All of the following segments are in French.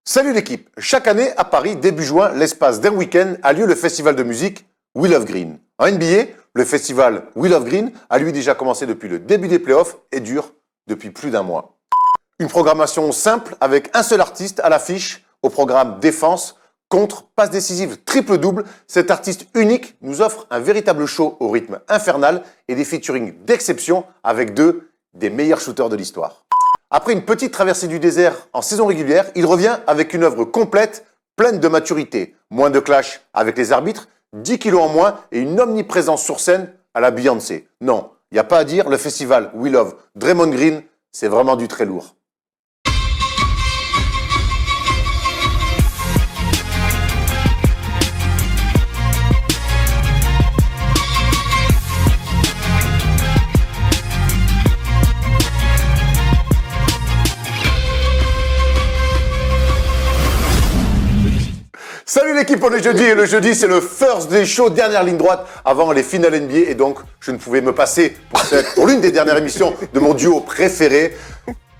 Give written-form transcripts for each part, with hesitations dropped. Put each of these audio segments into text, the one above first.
Salut l'équipe. Chaque année, à Paris, début juin, l'espace d'un week-end, a lieu le festival de musique We Love Green. En NBA, le festival We Love Green a lui déjà commencé depuis le début des playoffs et dure depuis plus d'un mois. Une programmation simple avec un seul artiste à l'affiche au programme défense, contre, passe décisive, triple-double. Cet artiste unique nous offre un véritable show au rythme infernal et des featurings d'exception avec deux des meilleurs shooters de l'histoire. Après une petite traversée du désert en saison régulière, il revient avec une œuvre complète, pleine de maturité, moins de clash avec les arbitres, 10 kilos en moins et une omniprésence sur scène à la Beyoncé. Non, il n'y a pas à dire, le festival We Love Draymond Green, c'est vraiment du très lourd. Salut l'équipe, on est jeudi et le jeudi c'est le first day show, dernière ligne droite avant les finales NBA et donc je ne pouvais me passer pour l'une des dernières émissions de mon duo préféré.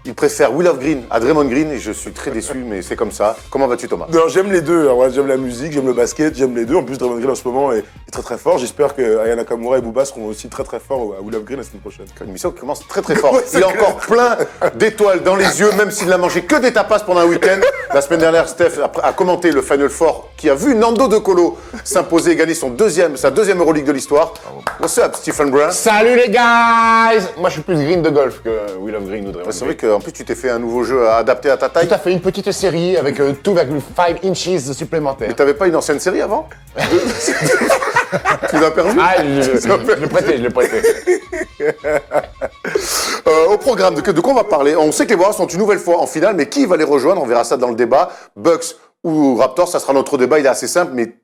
Il préfère We Love Green à Draymond Green et je suis très déçu mais c'est comme ça. Comment vas-tu Thomas? Non, j'aime les deux, ouais, j'aime la musique, j'aime le basket, j'aime les deux. En plus Draymond Green en ce moment est très très fort. J'espère que Aya Nakamura et Booba seront aussi très très forts à We Love Green la semaine prochaine. Une émission qui commence très très fort. Ouais, il a encore plein d'étoiles dans les yeux, même s'il n'a mangé que des tapas pendant un week-end. La semaine dernière, Steph a commenté le Final Four qui a vu Nando De Colo s'imposer et gagner sa deuxième Euroleague de l'histoire. What's up, Stephen Brown? Salut les guys! Moi je suis plus green de golf que We Love Green ou Draymond. C'est vrai qu'en plus tu t'es fait un nouveau jeu adapté à ta taille. Tout à fait, une petite série avec 2,5 inches supplémentaires. Mais t'avais pas une ancienne série avant? Tu l'as perdu? Ah, je l'ai prêté. Au programme, de quoi on va parler? On sait que les Warriors sont une nouvelle fois en finale, mais qui va les rejoindre? On verra ça dans le débat. Bucks ou Raptors, ça sera notre débat, il est assez simple, mais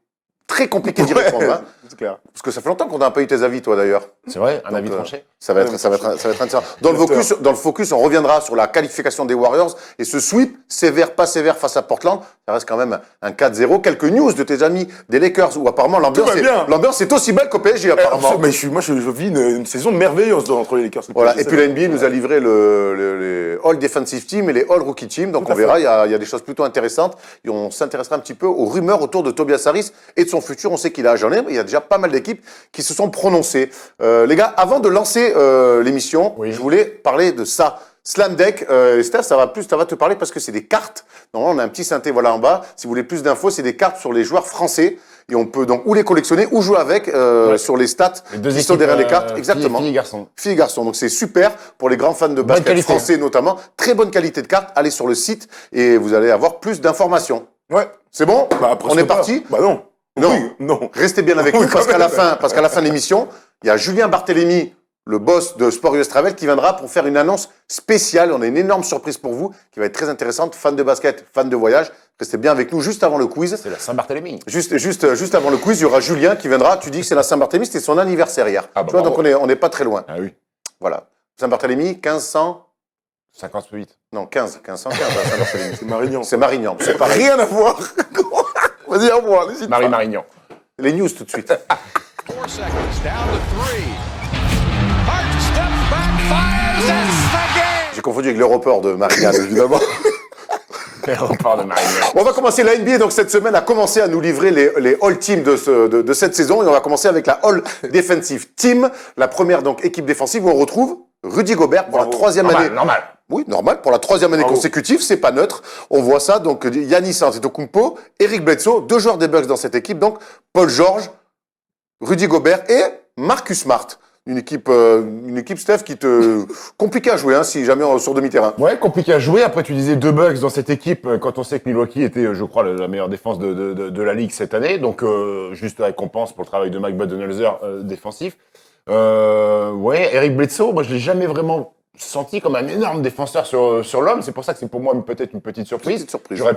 très compliqué d'y répondre. Hein. C'est clair. Parce que ça fait longtemps qu'on n'a pas eu tes avis, toi d'ailleurs. C'est vrai, un avis tranché. Ça va être intéressant. Dans le focus, on reviendra sur la qualification des Warriors et ce sweep, sévère, pas sévère face à Portland. Ça reste quand même un 4-0. Quelques news de tes amis des Lakers où apparemment l'ambiance est aussi belle qu'au PSG apparemment. Mais je vis une saison merveilleuse entre les Lakers. Voilà. Et puis la NBA nous a livré les All Defensive Team et les All Rookie Team. Donc on verra, il y a des choses plutôt intéressantes. Et on s'intéressera un petit peu aux rumeurs autour de Tobias Harris et de son futur. On sait qu'il a agent libre. Il y a déjà pas mal d'équipes qui se sont prononcées. Les gars, avant de lancer l'émission, je voulais parler de ça. Slam Deck, Steph, ça va te parler parce que c'est des cartes. Normalement, on a un petit synthé voilà en bas. Si vous voulez plus d'infos, c'est des cartes sur les joueurs français. Et on peut donc ou les collectionner ou jouer avec sur les stats qui sont derrière les cartes. Exactement. Filles et garçons. Filles et garçons. Donc c'est super pour les grands fans de basket français notamment. Très bonne qualité de cartes. Allez sur le site et vous allez avoir plus d'informations. Ouais. C'est bon? On est parti? Bah non. Non. Oui, non. Restez bien avec nous parce qu'à la fin de l'émission, il y a Julien Barthélémy, le boss de Sport US Travel, qui viendra pour faire une annonce spéciale. On a une énorme surprise pour vous qui va être très intéressante. Fans de basket, fans de voyage, restez bien avec nous juste avant le quiz. C'est la Saint-Barthélemy. Juste avant le quiz, il y aura Julien qui viendra. Tu dis que c'est la Saint-Barthélemy, c'était son anniversaire hier. Ah bah tu vois, donc on n'est pas très loin. Ah oui. Voilà. Saint-Barthélemy, 1500. 58. Non, 1515 à Saint-Barthélemy. C'est Marignan. C'est Marignan. C'est pas rien à voir. Vas-y, au revoir. Marie Marignan. Les news tout de suite. 4 seconds, down to 3. Hart steps back, fires, that's the game! J'ai confondu avec l'aéroport de Marignan, évidemment. L'aéroport de Marignan. On va commencer la NBA, donc cette semaine a commencé à nous livrer les All Teams de cette saison. Et on va commencer avec la All Defensive Team, la première donc équipe défensive où on retrouve Rudy Gobert pour la troisième année. Normal. Oui, normal. Pour la troisième année consécutive, c'est pas neutre. On voit ça. Donc, Giannis Antetokounmpo, Eric Bledsoe, deux joueurs des Bucks dans cette équipe. Donc, Paul George, Rudy Gobert et Marcus Smart. Une équipe, Steph, qui te compliquée à jouer, hein, si jamais sur demi-terrain. Ouais, compliqué à jouer. Après, tu disais deux Bucks dans cette équipe quand on sait que Milwaukee était, je crois, la meilleure défense de la ligue cette année. Donc, juste récompense pour le travail de Mike Budenholzer défensif. Ouais, Eric Bledsoe, moi, je l'ai jamais vraiment senti comme un énorme défenseur sur l'homme. C'est pour ça que c'est pour moi peut-être une petite surprise. J'aurais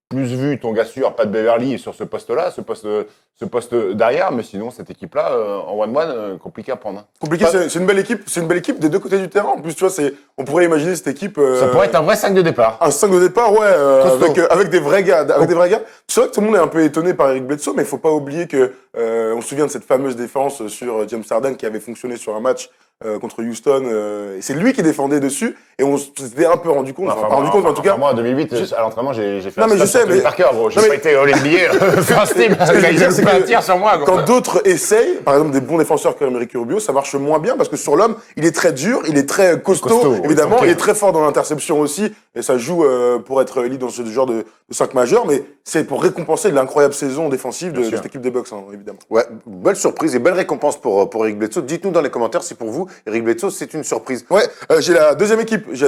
plus vu ton gars sûr, Pat Beverly, sur ce poste-là, ce poste derrière. Mais sinon, cette équipe-là, en one-one, compliqué à prendre. Compliqué, c'est une belle équipe des deux côtés du terrain. En plus, tu vois, on pourrait imaginer cette équipe. Ça pourrait être un vrai 5 de départ. Un 5 de départ, ouais, avec des vrais gars. C'est vrai que tout le monde est un peu étonné par Eric Bledsoe, mais il faut pas oublier que on se souvient de cette fameuse défense sur James Harden qui avait fonctionné sur un match contre Houston. Et c'est lui qui défendait dessus. Et on s'était un peu rendu compte, Enfin, pas rendu compte, mais en tout cas. Moi, en 2008, à l'entraînement, j'ai fait Non, mais je sais, mais- par cœur, gros. J'ai Non, pas mais- été all-NBA. First team. Ce que je veux dire, Il c'est a pas un que tir sur moi, gros. Quand d'autres essayent, par exemple des bons défenseurs comme Ricky Rubio, ça marche moins bien parce que sur l'homme, il est très dur, il est très costaud, ouais, évidemment, ok. il est très fort dans l'interception aussi, et ça joue pour être élite dans ce genre de 5 majeurs, mais c'est pour récompenser l'incroyable saison défensive de Bien sûr. cette équipe des Bucks, hein, évidemment. Ouais, belle surprise et belle récompense pour Eric Bledsoe. Dites-nous dans les commentaires si pour vous, Eric Bledsoe, c'est une surprise. Ouais, j'ai la deuxième équipe que je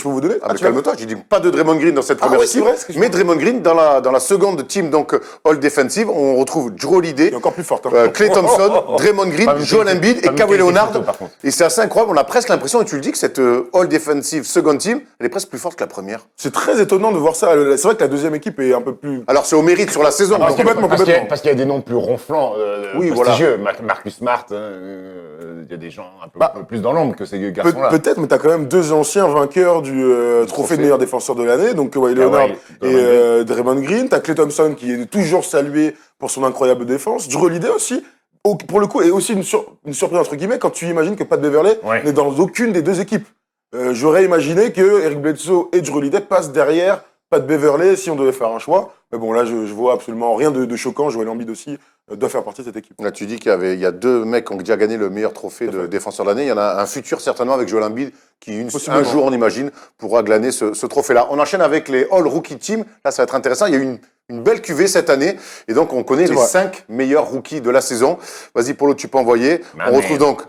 peux vous donner. Ah, mais tu l'as calme-toi, j'ai dit pas de Draymond Green dans cette Ah première oui, c'est équipe, vrai, ce que je mais pensais. Draymond Green dans la seconde team, donc All Defensive, on retrouve Drew Holiday, Il est encore plus forte. Hein. Klay Thompson, Draymond Green, Pas me Joel piquer- Embiid pas et me Kawhi piquer Leonard. photos, par contre. Et c'est assez incroyable, on a presque l'impression, et tu le dis, que cette All Defensive second team, elle est presque plus forte que la première. C'est très étonnant de voir ça. C'est vrai que la deuxième équipe est un peu plus. Alors c'est au mérite sur la saison. Ah, donc, complètement. Parce qu'il y a des noms plus ronflants, Oui, prestigieux. Marcus Smart, il y a des gens un peu plus dans l'ombre que ces garçons-là. Peut-être, mais t'as quand même deux anciens vainqueurs du trophée de meilleur défenseur de l'année, donc Kawhi Leonard Kawhi, et Draymond Green. T'as Klay Thompson qui est toujours salué pour son incroyable défense. Drew Holiday aussi, pour le coup, est aussi une surprise entre guillemets quand tu imagines que Pat Beverley Ouais. n'est dans aucune des deux équipes. J'aurais imaginé que Eric Bledsoe et Drew Holiday passent derrière Pat Beverley si on devait faire un choix. Mais bon, là, je vois absolument rien de choquant. Joel Embiid aussi doit faire partie de cette équipe. Là, tu dis il y a deux mecs qui ont déjà gagné le meilleur trophée de défenseur de l'année. Il y en a un futur certainement avec Joel Embiid qui un Possiblement. jour, on imagine, pourra glaner ce trophée-là. On enchaîne avec les All Rookie Team. Là, ça va être intéressant. Il y a eu une belle cuvée cette année. Et donc, on connaît C'est les vrai. 5 meilleurs rookies de la saison. Vas-y, Polo, tu peux envoyer. Ma On retrouve merde. donc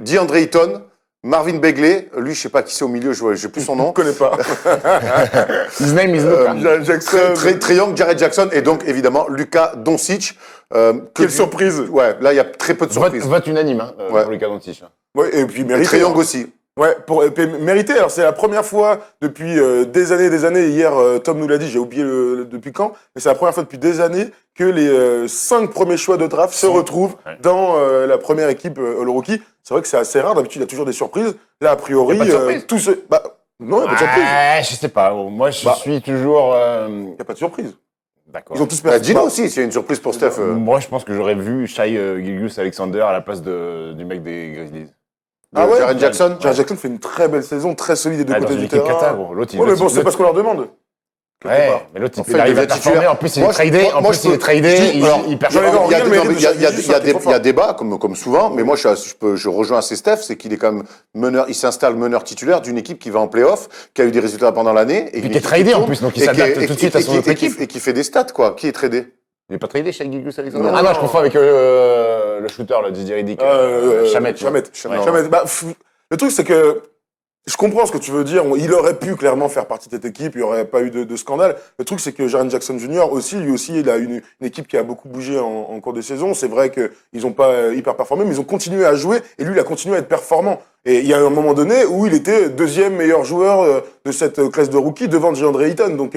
DeAndre Ayton, Marvin Bagley. Lui, je sais pas qui c'est au milieu, je sais plus son Je ne nom. connais pas. His name is Luka. Jackson. Trae Young, Jared Jackson et donc évidemment Luka Doncic. Quelle surprise. Ouais, là il y a très peu de surprises. Vote unanime Ouais. pour Luka Doncic. Ouais, et puis Et mérité. Trae Young aussi. Ouais, mérité. Alors c'est la première fois depuis des années. Hier, Tom nous l'a dit, j'ai oublié depuis quand, mais c'est la première fois depuis des années que les 5 premiers choix de draft se retrouvent dans la première équipe All Rookie. C'est vrai que c'est assez rare. D'habitude, il y a toujours des surprises. Là, a priori, Y a pas de surprise tout se. Bah, non, il n'y a pas de surprise. Ouais, je sais pas. Moi, je suis toujours. Il n'y a pas de surprise. D'accord. Ils ont tous Bah, perdu. dis-nous aussi s'il y a une surprise pour Steph. Moi, je pense que j'aurais vu Shai Gilgeous-Alexander à la place du mec des Grizzlies. Ah ouais Jared Jackson. Jared Jackson fait une très belle saison, très solide des deux Ah, dans côtés une du équipe terrain. cata, gros. L'autre, Ouais, mais bon, c'est pas ce qu'on leur demande. Ouais, part. mais l'autre, En fait, il arrive il à devait performer. titulaire. En plus, il est Moi, tradé. moi, En plus, je il est peux- tradé. je dis- alors, Il j'en ai performe. encore Il y a, rien, non, mais mais il y a- il y a- Gilgeous, il y a c'est trop des- il y a fort. débat, comme souvent, mais moi je rejoins assez Steph, c'est qu'il est quand même meneur, il s'installe meneur titulaire d'une équipe qui va en playoff, qui a eu des résultats pendant l'année. puis qui est tradé, en plus, donc il s'adapte tout de suite à son autre équipe. Et qui fait des stats, quoi. Qui est tradé? Il est pas tradé, Shai Gilgeous-Alexander. Non. Ah non, je confonds avec le shooter, le Didier Riddick. Chamet. Chamet. Non. Chamet. Bah, le truc, c'est que je comprends ce que tu veux dire. Il aurait pu clairement faire partie de cette équipe. Il n'y aurait pas eu de scandale. Le truc, c'est que Jaren Jackson Jr. aussi, lui aussi, il a une équipe qui a beaucoup bougé en cours de saison. C'est vrai qu'ils n'ont pas hyper performé, mais ils ont continué à jouer. Et lui, il a continué à être performant. Et il y a un moment donné où il était deuxième meilleur joueur de cette classe de rookie devant DeAndre Ayton. Donc,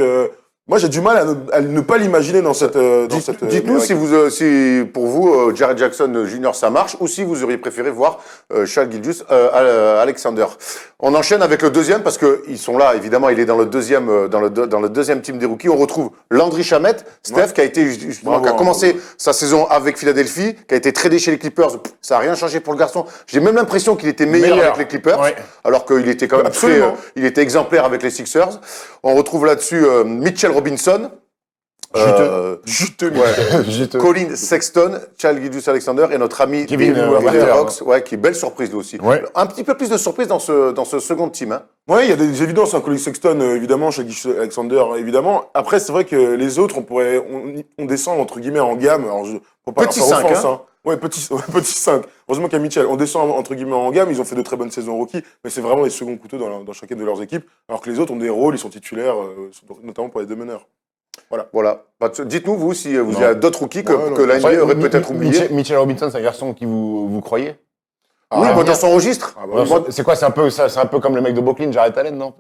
moi, j'ai du mal à ne pas l'imaginer dans cette. Dites-nous si pour vous, Jared Jackson Jr. ça marche, ou si vous auriez préféré voir Shai Gilgeous-Alexander. On enchaîne avec le deuxième parce que ils sont là. Évidemment, il est dans le deuxième, dans le deuxième team des rookies. On retrouve Landry Shamet, Steph, qui a été justement, qui a commencé sa saison avec Philadelphie, qui a été tradé chez les Clippers. Ça n'a rien changé pour le garçon. J'ai même l'impression qu'il était meilleur avec les Clippers, Ouais. alors qu'il était quand même Absolument. il était exemplaire avec les Sixers. On retrouve là-dessus Mitchell Robinson. Juteux. Juste. Colin Sexton, Shai Gilgeous-Alexander et notre ami Kevin Devin Walker. Rox, ouais, qui est belle surprise lui aussi. Ouais. Un petit peu plus de surprise dans ce second team. Hein. Ouais, il y a des évidences. Colin Sexton, évidemment, chez Alexander, évidemment. Après, c'est vrai que les autres, on descend entre guillemets en gamme. Alors, pour pas Petit leur faire 5, offense, hein. Ouais, petit 5. Heureusement qu'il y a Mitchell. On descend entre guillemets en gamme. Ils ont fait de très bonnes saisons rookie, mais c'est vraiment les seconds couteaux dans chacune de leurs équipes. Alors que les autres ont des rôles, ils sont titulaires, notamment pour les deux meneurs. Voilà. Dites-nous, vous, si vous avez d'autres rookies que Ouais, la non. NBA aurait peut-être oublié. Mitchell Robinson, c'est un garçon qui vous croyez? Oui, Ah, moi, dans son registre. Ah, bah, Ouais, c'est quoi? C'est un peu comme le mec de Brooklyn, Jared Allen, non?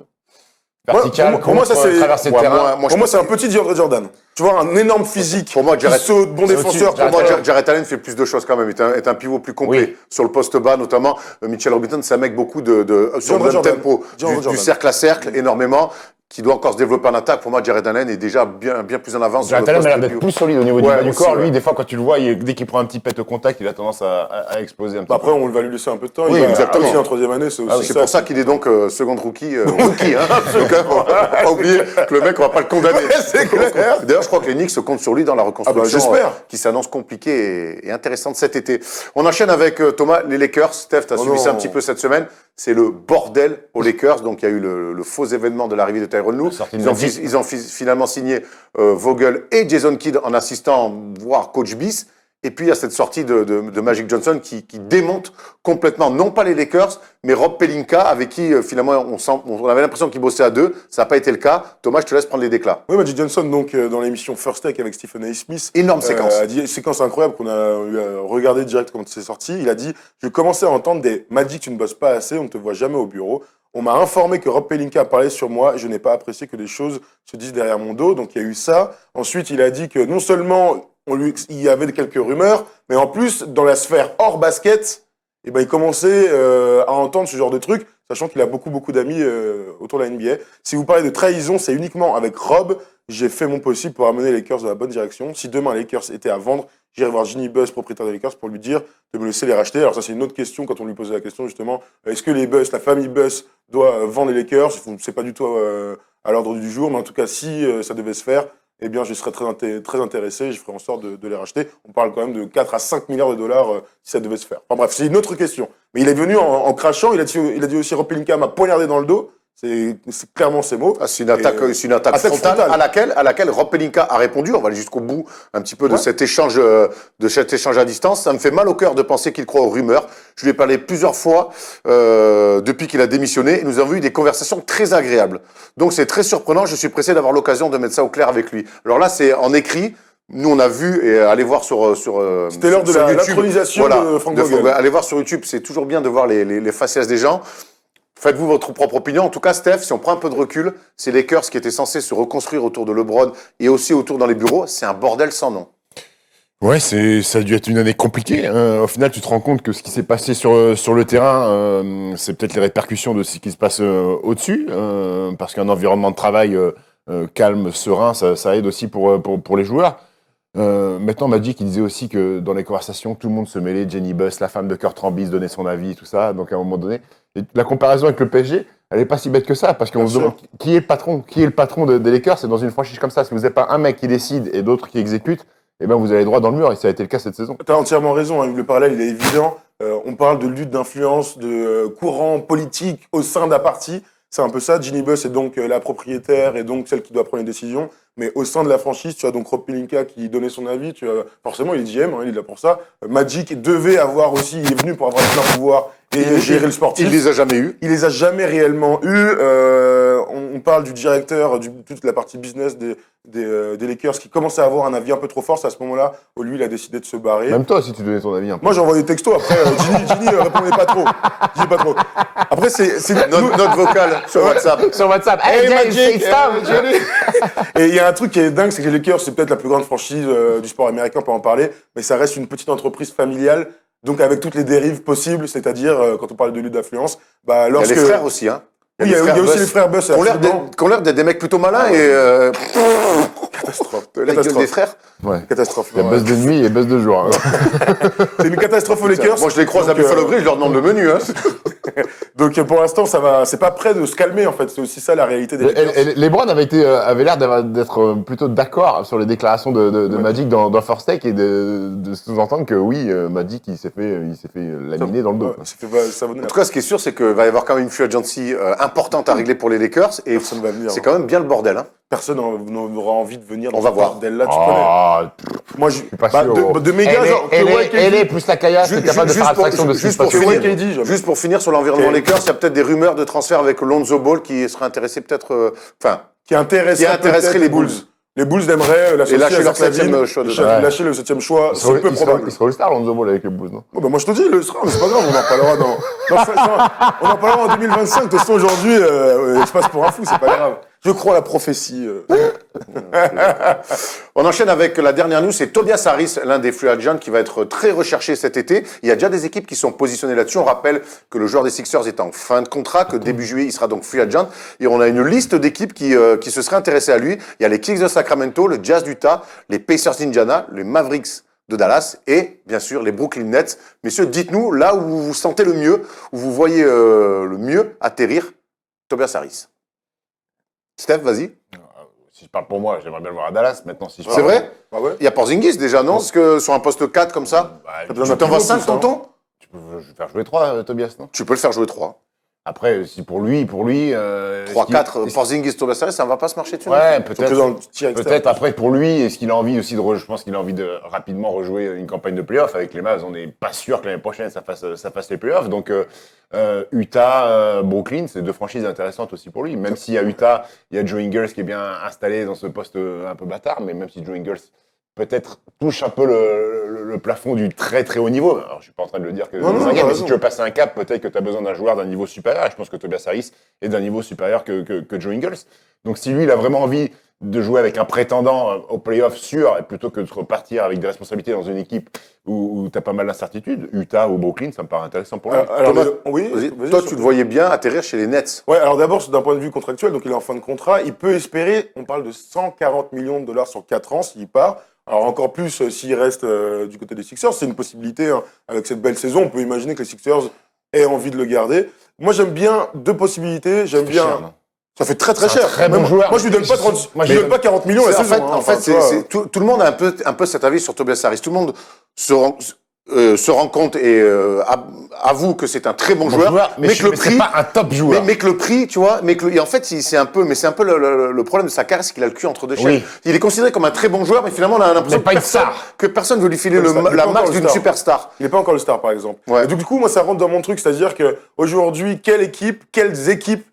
Vertical, pour moi, ça, c'est- traverser le Ouais, terrain. moi, Pour moi, c'est un petit DeAndre Jordan. Tu vois, un énorme physique. Pour moi, Jared- qui saute, bon défenseur. au-dessus. Pour moi, Jared Jared Allen fait plus de choses quand même. Est un pivot plus complet Oui. sur le poste bas, notamment. Mitchell Robinson, c'est un mec beaucoup sur DeAndre le Jordan. tempo DeAndre du Jordan. cercle à cercle, énormément. qui doit encore se développer en attaque. Pour moi, Jared Allen est déjà bien plus en avance. Jared Allen a l'air d'être plus solide au niveau du bas du corps. ouais. Lui, des fois, quand tu le vois, dès qu'il prend un petit pet au contact, il a tendance à exploser un petit peu. Après, on va lui laisser un peu de temps. Oui, Il va exactement. aussi en troisième année, c'est aussi C'est pour ça qu'il est donc second rookie. Hein. Donc, faut pas oublier que le mec, on va pas le condamner. c'est clair. D'ailleurs, je crois que les Knicks comptent sur lui dans la reconstruction. J'espère. Qui s'annonce compliquée et intéressante cet été. On enchaîne avec Thomas, les Lakers. Steph, tu as suivi ça un petit peu cette semaine. C'est le bordel aux Lakers. Donc, il y a eu le faux événement de l'arrivée de Tyronn Lue. Ils ont finalement signé Vogel et Jason Kidd en assistant, voire coach bis. Et puis, il y a cette sortie de Magic Johnson qui démonte complètement, non pas les Lakers, mais Rob Pelinka, avec qui, finalement, on avait l'impression qu'ils bossaient à deux. Ça n'a pas été le cas. Thomas, je te laisse prendre les déclats. Oui, Magic Johnson, donc, dans l'émission First Take avec Stephen A. Smith. Énorme séquence. A dit, séquence incroyable qu'on a regardé direct quand c'est sorti. Il a dit, je commençais à entendre des Magic, tu ne bosses pas assez, on ne te voit jamais au bureau. On m'a informé que Rob Pelinka a parlé sur moi et je n'ai pas apprécié que des choses se disent derrière mon dos. Donc, il y a eu ça. Ensuite, il a dit que non seulement il y avait quelques rumeurs, mais en plus, dans la sphère hors basket, eh ben, il commençait à entendre ce genre de trucs, sachant qu'il a beaucoup d'amis autour de la NBA. Si vous parlez de trahison, c'est uniquement avec Rob. J'ai fait mon possible pour amener les Lakers dans la bonne direction. Si demain les Lakers étaient à vendre, j'irai voir Jeanie Buss, propriétaire des Lakers, pour lui dire de me laisser les racheter. Alors ça, c'est une autre question quand on lui posait la question, justement. Est-ce que les Buss, la famille Buss, doit vendre les Lakers? C'est pas du tout à l'ordre du jour, mais en tout cas, si ça devait se faire, eh bien, je serais très intéressé, je ferai en sorte de les racheter. On parle quand même de 4 à 5 milliards de dollars si ça devait se faire. Enfin bref, c'est une autre question. Mais il est venu en crachant, il a dit aussi Rob Pelinka m'a poignardé dans le dos. C'est clairement ces mots. C'est une attaque frontale à laquelle Rob Pelinka a répondu. On va aller jusqu'au bout un petit peu de cet échange à distance. Ça me fait mal au cœur de penser qu'il croit aux rumeurs. Je lui ai parlé plusieurs fois depuis qu'il a démissionné et nous avons eu des conversations très agréables. Donc c'est très surprenant. Je suis pressé d'avoir l'occasion de mettre ça au clair avec lui. Alors là, c'est en écrit. Nous, on a vu et allez voir sur c'était l'heure de l'intronisation de Frank Vogel. Allez voir sur YouTube. C'est toujours bien de voir les faciès des gens. Faites-vous votre propre opinion. En tout cas, Steph, si on prend un peu de recul, c'est les Lakers qui étaient censés se reconstruire autour de LeBron et aussi autour dans les bureaux. C'est un bordel sans nom. Ouais, ça a dû être une année compliquée. Hein. Au final, tu te rends compte que ce qui s'est passé sur le terrain, c'est peut-être les répercussions de ce qui se passe au-dessus, parce qu'un environnement de travail calme, serein, ça aide aussi pour les joueurs. Maintenant, Magic, il disait aussi que dans les conversations, tout le monde se mêlait. Jenny Buss, la femme de Kurt Rambis, donnait son avis, tout ça. Donc, à un moment donné, la comparaison avec le PSG, elle n'est pas si bête que ça, parce qu'on se demande qui est le patron des Lakers. C'est dans une franchise comme ça. Si vous n'avez pas un mec qui décide et d'autres qui exécutent, eh ben vous allez droit dans le mur. Et ça a été le cas cette saison. Tu as entièrement raison. Hein, le parallèle, il est évident. On parle de lutte d'influence, de courant politique au sein d'un parti. C'est un peu ça. Jeanie Buss est donc la propriétaire et donc celle qui doit prendre les décisions. Mais au sein de la franchise, tu as donc Rob Pelinka qui donnait son avis. Forcément, il est GM, hein, il est là pour ça. Magic devait avoir aussi, il est venu pour avoir plein pouvoir et gérer le sportif. Il les a jamais eu. Il les a jamais réellement eu. On parle du directeur, toute la partie business des Lakers qui commence à avoir un avis un peu trop fort. C'est à ce moment-là où lui, il a décidé de se barrer. Même toi, si tu donnais ton avis un peu. Moi, j'envoie des textos. Après, Ginny répondait pas trop. Ginny pas trop. Après, c'est notre vocale sur WhatsApp. Sur WhatsApp. Hey, Magic, Ginny. Et il y a un truc qui est dingue, c'est que les Lakers, c'est peut-être la plus grande franchise du sport américain, on peut en parler, mais ça reste une petite entreprise familiale, donc avec toutes les dérives possibles, c'est-à-dire, quand on parle de lutte d'influence, bah, lorsque... Il y a les frères aussi, hein. Oui, il y a aussi les frères Buss. Qui ont l'air d'être des mecs plutôt malins et... Catastrophe. Des frères. Ouais. Catastrophe. Il y a buzz de nuit et buzz de jour. Hein. C'est une catastrophe aux Lakers. Moi, je les croise à Buffalo Grill, je leur demande le menu. Hein. Donc, pour l'instant, ça va. C'est pas prêt de se calmer, en fait. C'est aussi ça, la réalité des Lakers. LeBron avait l'air d'être plutôt d'accord sur les déclarations de Magic dans First Take et de sous-entendre que oui, Magic, il s'est fait laminer dans le dos. En tout cas, ce qui est sûr, c'est qu'il va y avoir quand même une free agency importante à régler pour les Lakers et c'est quand même bien le bordel. Hein. Personne n'aura envie de venir dans ce bordel-là, tu connais. Moi, je suis pas sûr. De méga, genre, elle plus la caillasse, c'est capable de faire abstraction de ce qui se passe. Juste pour finir sur l'environnement Lakers, il y a peut-être des rumeurs de transfert avec Lonzo Ball qui serait intéressé peut-être, qui intéresserait les Bulls. Les Bulls aimeraient lâcher leur 7e choix. Lâcher le 7e choix, c'est peu probable. Il sera All-Star, Lonzo Ball, avec les Bulls, non? Bah moi je te dis, le sera, mais c'est pas grave, on en parlera on en parlera en 2025. De toute façon, aujourd'hui, il se passe pour un fou, c'est pas grave. Je crois à la prophétie. On enchaîne avec la dernière news, c'est Tobias Harris, l'un des free agents qui va être très recherché cet été. Il y a déjà des équipes qui sont positionnées là-dessus. On rappelle que le joueur des Sixers est en fin de contrat, que début juillet, il sera donc free agent. Et on a une liste d'équipes qui se seraient intéressées à lui. Il y a les Kings de Sacramento, le Jazz d'Utah, les Pacers d'Indiana, les Mavericks de Dallas et, bien sûr, les Brooklyn Nets. Messieurs, dites-nous là où vous vous sentez le mieux, où vous voyez le mieux atterrir Tobias Harris. Steph, vas-y. Si je parle pour moi, j'aimerais bien le voir à Dallas. Maintenant, si je C'est parle... vrai? Ah ouais. Il y a Porzingis déjà, non? Parce que sur un poste 4 comme ça, Bah, Ça te donne tu un t'envoies pivot, 5 plus, hein. tonton? tu peux faire jouer 3, Tobias, non? Tu peux le faire jouer 3. Après, si pour lui... 3-4, Porzingis, Tobias Harris, ça ne va pas se marcher dessus. Ouais, Sauf que dans le tir externe. peut-être après pour lui, est-ce qu'il a envie aussi je pense qu'il a envie de rapidement rejouer une campagne de playoff avec les Mavs. On n'est pas sûr que l'année prochaine ça fasse les playoffs. Donc Utah, Brooklyn, c'est deux franchises intéressantes aussi pour lui. Même si à Utah, il y a Joe Ingles qui est bien installé dans ce poste un peu bâtard, mais même si Joe Ingles peut-être touche un peu le plafond du très très haut niveau. Alors je suis pas en train de le dire que Non, mais t'as si raison. tu veux passer un cap, peut-être que tu as besoin d'un joueur d'un niveau supérieur. Et je pense que Tobias Harris est d'un niveau supérieur que Joe Ingles. Donc si lui, il a vraiment envie de jouer avec un prétendant au playoff sûr, et plutôt que de repartir avec des responsabilités dans une équipe où tu as pas mal d'incertitudes, Utah ou Brooklyn, ça me paraît intéressant pour lui. Alors, Thomas, oui, Vas-y. Toi, tu le voyais bien atterrir chez les Nets. Ouais, alors d'abord, c'est d'un point de vue contractuel, donc il est en fin de contrat. Il peut espérer, on parle de 140 millions de dollars sur 4 ans s'il part. Alors encore plus s'il reste du côté des Sixers, c'est une possibilité. Hein. Avec cette belle saison, on peut imaginer que les Sixers aient envie de le garder. Moi, j'aime bien deux possibilités. J'aime bien. Cher, non? Ça fait très très C'est un cher. très bon Moi, joueur. Moi, je lui donne pas 30, Moi, je lui donne pas 40 millions la En saison. fait, hein. en Enfin, fait, tu vois. tout le monde a un peu cet avis sur Tobias Harris. Tout le monde se rend compte et avoue que c'est un très bon joueur, mais que le c'est prix, pas un top joueur. mais que le prix, tu vois, et en fait, c'est un peu le problème de sa carrière, c'est qu'il a le cul entre deux chaises. Oui. Il est considéré comme un très bon joueur, mais finalement, on a l'impression Mais pas une star. que personne veut lui filer Comme ça, il est la pas marque encore le d'une star. superstar. Il n'est pas encore le star, par exemple. Ouais. Et du coup, moi, ça rentre dans mon truc, c'est-à-dire que aujourd'hui, quelles équipes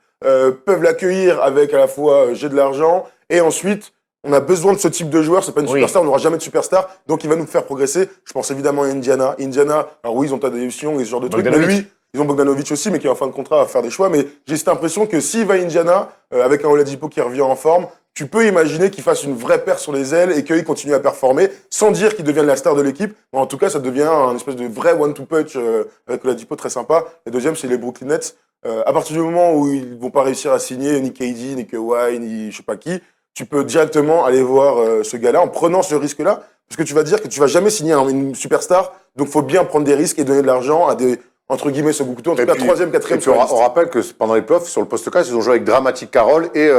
peuvent l'accueillir avec à la fois j'ai de l'argent et ensuite on a besoin de ce type de joueur. C'est pas une Oui. superstar, on n'aura jamais de superstar, donc il va nous faire progresser. Je pense évidemment à Indiana. Alors oui, ils ont Tadeusz Young et ce genre de trucs, mais Bogdanovic. lui, ils ont Bogdanovic aussi, mais qui est en fin de contrat à faire des choix. Mais j'ai cette impression que s'il va à Indiana avec un Oladipo qui revient en forme, tu peux imaginer qu'il fasse une vraie paire sur les ailes et qu'il continue à performer, sans dire qu'il devienne la star de l'équipe. Mais en tout cas, ça devient un espèce de vrai one-two punch avec Oladipo très sympa. Et deuxième, c'est les Brooklyn Nets. À partir du moment où ils vont pas réussir à signer ni KD, ni Kawhi, ni je sais pas qui, tu peux directement aller voir ce gars-là en prenant ce risque-là, parce que tu vas dire que tu vas jamais signer une superstar, donc faut bien prendre des risques et donner de l'argent à des, entre guillemets, second couteau, en tout cas, troisième, quatrième Et puis, on rappelle que pendant les playoffs, sur le poste 4, ils ont joué avec Dramatic Carroll et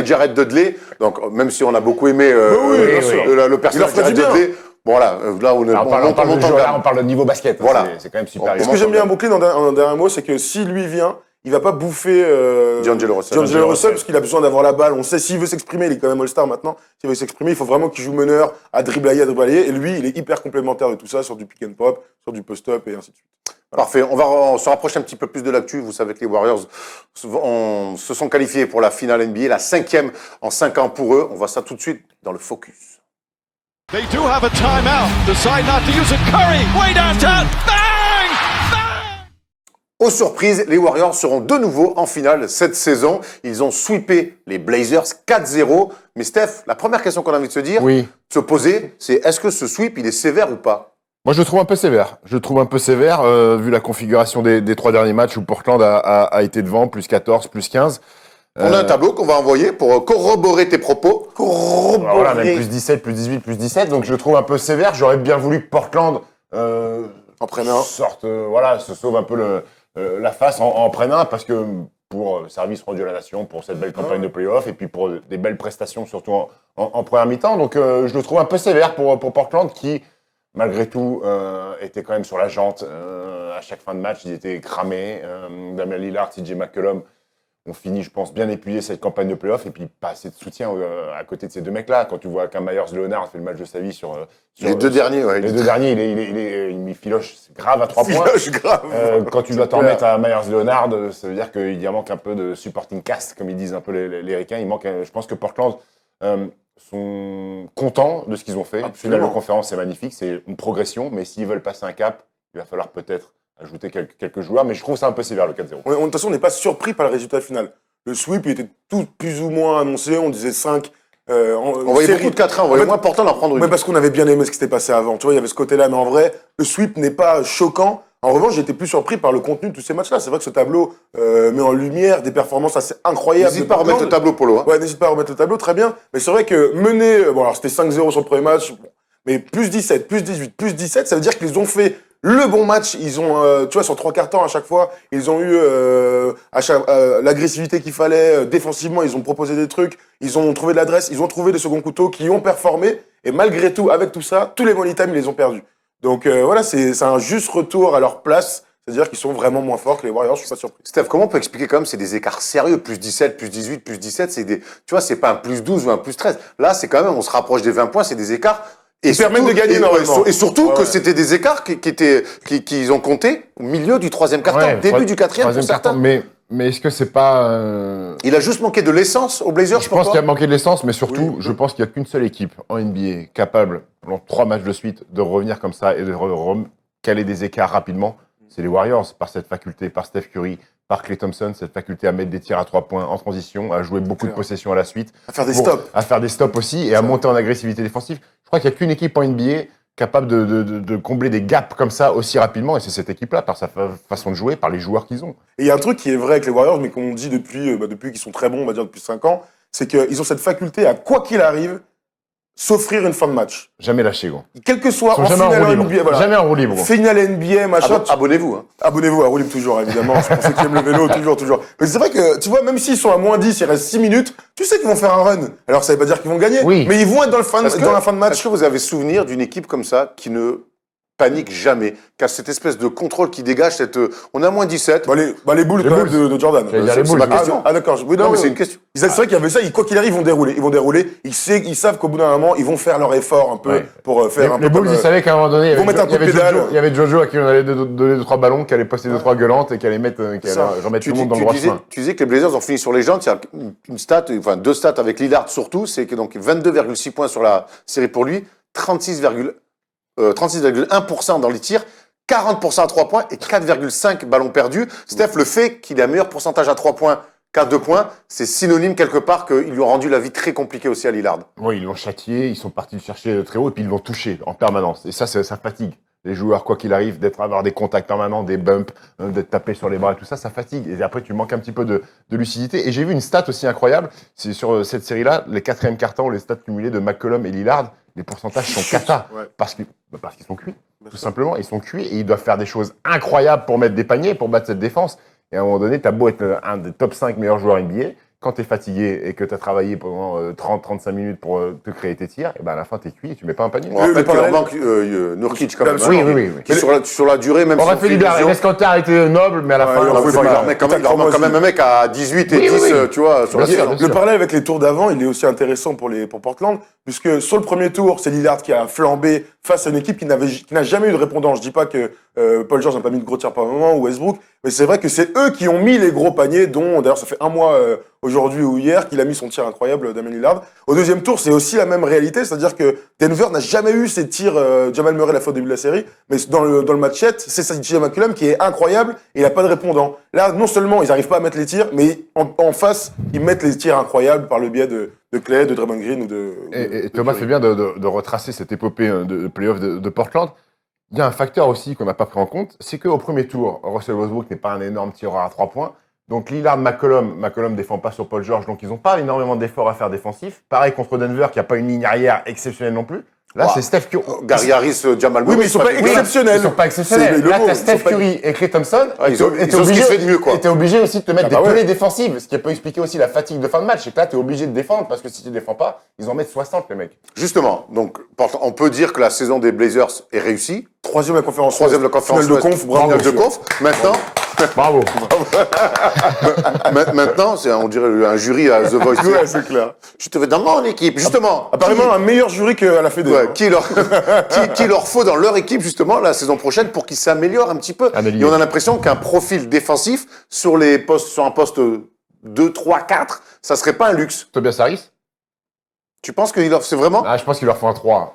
Jared Dudley. Donc, même si on a beaucoup aimé bien sûr. le personnage Il leur de fait du Jared bien. Dudley, voilà, là on Alors, on parle de en joueur, là, gamme. on parle de niveau basket. hein, Voilà. C'est quand même super. On Ce que j'aime bien à Brooklyn, en un dernier mot, c'est que si lui vient, il va pas bouffer D'Angelo Russell. D'Angelo Russell, parce qu'il a besoin d'avoir la balle. On sait s'il veut s'exprimer, il est quand même All-Star maintenant. S'il veut s'exprimer, il faut vraiment qu'il joue meneur, à dribbler. Et lui, il est hyper complémentaire de tout ça, sur du pick and pop, sur du post-up et ainsi de suite. Parfait. On se rapproche un petit peu plus de l'actu. Vous savez que les Warriors se sont qualifiés pour la finale NBA, la 5e en 5 ans pour eux. On voit ça tout de suite dans le Focus. They do have a timeout. Decide not to use it. Curry, way downtown. Bang! Bang! Aux surprises, les Warriors seront de nouveau en finale cette saison. Ils ont sweepé les Blazers 4-0. Mais Steph, la première question qu'on a envie de se poser, c'est est-ce que ce sweep, il est sévère ou pas? Moi, je le trouve un peu sévère. Vu la configuration des 3 derniers matchs où Portland a été devant, plus 14, plus 15. On a un tableau qu'on va envoyer pour corroborer tes propos. Voilà, même plus 17, plus 18, plus 17. Donc, je le trouve un peu sévère. J'aurais bien voulu que Portland Entraîneur. se sauve un peu la face en prenne un, parce que pour service rendu à la nation, pour cette belle campagne de play-off, et puis pour des belles prestations, surtout en première mi-temps. Donc, je le trouve un peu sévère pour Portland, qui, malgré tout, était quand même sur la jante. À chaque fin de match, ils étaient cramés. Damian Lillard, CJ McCollum ont fini, je pense, bien épuisé cette campagne de play-off, et puis pas assez de soutien à côté de ces deux mecs-là. Quand tu vois qu'un Myers Leonard fait le match de sa vie sur Les deux derniers, ouais. les deux derniers, il filoche grave à 3 points. Grave. Quand tu dois t'en mettre à Myers Leonard, ça veut dire qu'il y manque un peu de supporting cast, comme ils disent un peu les Ricains. Il manque, je pense que Portland sont contents de ce qu'ils ont fait. Absolument. Finale de conférence, c'est magnifique, c'est une progression, mais s'ils veulent passer un cap, il va falloir peut-être ajouter quelques joueurs, mais je trouve ça un peu sévère le 4-0. De toute façon, on n'est pas surpris par le résultat final. le sweep il était tout plus ou moins annoncé. On disait 5. On voyait beaucoup de 4-1, on voyait moins important d'en prendre une. Mais parce qu'on avait bien aimé ce qui s'était passé avant. Tu vois, il y avait ce côté-là. Mais en vrai, le sweep n'est pas choquant. En revanche, j'ai été plus surpris par le contenu de tous ces matchs-là. C'est vrai que ce tableau met en lumière des performances assez incroyables. N'hésite pas à remettre le tableau, Polo. Hein. Ouais, n'hésite pas à remettre le tableau, très bien. Mais c'est vrai que mener, bon alors c'était 5-0 sur le premier match, bon, mais plus 17, plus 18, plus 17, ça veut dire qu'ils ont fait le bon match. Ils ont, tu vois, sur 3 quarts temps à chaque fois, ils ont eu l'agressivité qu'il fallait. Défensivement, ils ont proposé des trucs, ils ont trouvé de l'adresse, ils ont trouvé des seconds couteaux qui ont performé. Et malgré tout, avec tout ça, tous les money time, ils les ont perdus. Donc voilà, c'est un juste retour à leur place. C'est-à-dire qu'ils sont vraiment moins forts que les Warriors, je suis pas surpris. Steph, comment on peut expliquer quand même c'est des écarts sérieux, plus 17, plus 18, plus 17, c'est des, tu vois, c'est pas un plus 12 ou un plus 13. Là, c'est quand même, on se rapproche des 20 points, c'est des écarts. Ils permettent de gagner normalement. Et surtout que Ouais. c'était des écarts qu'ils ont compté au milieu du troisième quart-temps, Ouais, début du quatrième pour troisième certains. quart-temps. Mais est-ce que c'est pas... Il a juste manqué de l'essence aux Blazers, Je pense qu'il y a manqué de l'essence, mais surtout, Oui. je pense qu'il n'y a qu'une seule équipe en NBA capable, pendant 3 matchs de suite, de revenir comme ça et de caler des écarts rapidement. C'est les Warriors, par cette faculté, par Steph Curry, par Klay Thompson, cette faculté à mettre des tirs à 3 points en transition, à jouer beaucoup de possessions à la suite. À faire des Pour- stops. À faire des stops aussi et à monter en agressivité défensive. Je crois qu'il n'y a qu'une équipe en NBA capable de combler des gaps comme ça aussi rapidement, et c'est cette équipe-là, par sa façon de jouer, par les joueurs qu'ils ont. Et il y a un truc qui est vrai avec les Warriors, mais qu'on dit depuis qu'ils sont très bons, on va dire depuis 5 ans, c'est qu'ils ont cette faculté à, quoi qu'il arrive, s'offrir une fin de match. Jamais lâché, gros. Quel que soit Ils sont en jamais en finale roue en libre. NBA, voilà. Jamais en roue libre, gros. Finale NBA, machin. Abonnez-vous. Hein. Abonnez-vous à Roulib toujours, évidemment. C'est pour ceux qui aiment le vélo, toujours. Mais c'est vrai que, tu vois, même s'ils sont à moins 10, il reste 6 minutes, tu sais qu'ils vont faire un run. Alors, ça veut pas dire qu'ils vont gagner, Oui. mais ils vont être dans la fin Est-ce de match. Est-ce que vous avez souvenir d'une équipe comme ça qui ne panique jamais, qui a cette espèce de contrôle qui dégage cette... On a moins 17. Les boules, Les quand même, Bulls. de Jordan. J'allais dire les C'est Bulls. ma question. Ah, d'accord. Oui, Non, mais oui. c'est une question. C'est vrai qu'il y avait ça, quoi qu'il arrive, ils vont dérouler. Ils savent qu'au bout d'un moment, ils vont faire leur effort un peu Ouais. pour faire un peu Les Bulls, comme, ils savaient qu'à un moment donné, ils vont mettre un coup de pédale. Il y avait Jojo à qui on allait donner 2-3 ballons, qui allait passer 2-3 gueulantes et qui allait remettre tout le monde dans le droit chemin. Tu disais que les Blazers ont fini sur les jantes. Il y a une stat, enfin 2 stats avec Lillard surtout, c'est que donc 22,6 points sur la série pour lui, 36,1% dans les tirs, 40% à 3 points et 4,5 ballons perdus. Steph, le fait qu'il ait un meilleur pourcentage à 3 points qu'à 2 points, c'est synonyme quelque part qu'ils lui ont rendu la vie très compliquée aussi à Lillard. Oui, ils l'ont châtié, ils sont partis le chercher très haut et puis ils l'ont touché en permanence. Et ça fatigue. Les joueurs, quoi qu'il arrive, avoir des contacts permanents, des bumps, d'être tapé sur les bras et tout ça, ça fatigue. Et après, tu manques un petit peu de lucidité. Et j'ai vu une stat aussi incroyable, c'est sur cette série-là, les 4e quart-temps, les stats cumulés de McCollum et Lillard, les pourcentages sont cata. Ouais. Parce qu'ils sont cuits, tout simplement. Ils sont cuits et ils doivent faire des choses incroyables pour mettre des paniers, pour battre cette défense. Et à un moment donné, t'as beau être un des top 5 meilleurs joueurs NBA, quand t'es fatigué et que t'as travaillé pendant 30-35 minutes pour te créer tes tirs, et ben à la fin t'es cuit et tu mets pas un panier. On rappelle qu'il leur parallèle- manque Nurkic quand même. Bien hein, sûr. Oui. qui sur la durée, même On aurait si fait libérer. Enes Kanter a été noble, mais à la Ouais, fin, il on aurait pouvait fait pas. libérer. mais quand même, quand même un mec à 18 et Oui, 10, oui. tu vois, sur la Bien sûr, série. bien Le parallèle avec les tours d'avant, il est aussi intéressant pour Portland, puisque sur le premier tour, c'est Lillard qui a flambé face à une équipe qui n'a jamais eu de répondant. Je dis pas que Paul George n'a pas mis de gros tirs par moment ou Westbrook, mais c'est vrai que c'est eux qui ont mis les gros paniers, dont d'ailleurs ça fait un mois aujourd'hui ou hier qu'il a mis son tir incroyable, Damian Lillard. Au deuxième tour, c'est aussi la même réalité, c'est-à-dire que Denver n'a jamais eu ces tirs. Jamal Murray l'a fait au début de la série, mais dans le match 7, c'est CJ McCollum qui est incroyable et il n'a pas de répondant. Là, non seulement ils n'arrivent pas à mettre les tirs, mais en face, ils mettent les tirs incroyables par le biais de Clay, de Draymond Green ou de. Et Thomas fait bien de retracer cette épopée de playoff de Portland. Il y a un facteur aussi qu'on n'a pas pris en compte, c'est qu'au premier tour, Russell Westbrook n'est pas un énorme tireur à 3 points. Donc Lillard, McCollum défend pas sur Paul George, donc ils n'ont pas énormément d'efforts à faire défensifs. Pareil contre Denver, qui n'a pas une ligne arrière exceptionnelle non plus. Là, Ouais. c'est Steph Curry. Gary Harris, Jamal Oui, Murray. mais ils sont pas exceptionnels. Ils sont pas exceptionnels. C'est le Là, mot, t'as ils sont Steph pas- Curry et Klay Thompson. Ah, ils ont et t'es ce qui obligé- se fait de mieux, quoi. Et t'es obligé aussi de te mettre Ah bah des ouais. pelées défensives, ce qui peut expliquer aussi la fatigue de fin de match. C'est que là, t'es obligé de défendre, parce que si tu défends pas, ils en mettent 60, les mecs. Justement, donc on peut dire que la saison des Blazers est réussie. Troisième de la conférence. Troisième de la conférence Finale de Ouest, conf, bravo. finale de conf. Maintenant, Bravo. maintenant, c'est on dirait un jury à The Voice. Ouais, c'est clair. Je te vais dans mon équipe, justement. Apparemment, un meilleur jury qu'à la Fédé. Ouais, qui leur faut dans leur équipe justement la saison prochaine pour qu'ils s'améliorent un petit peu. Un ailier. Et on a l'impression qu'un profil défensif sur un poste 2, 3, 4, ça serait pas un luxe. Tobias Harris. Tu penses c'est vraiment Je pense qu'il leur faut un 3.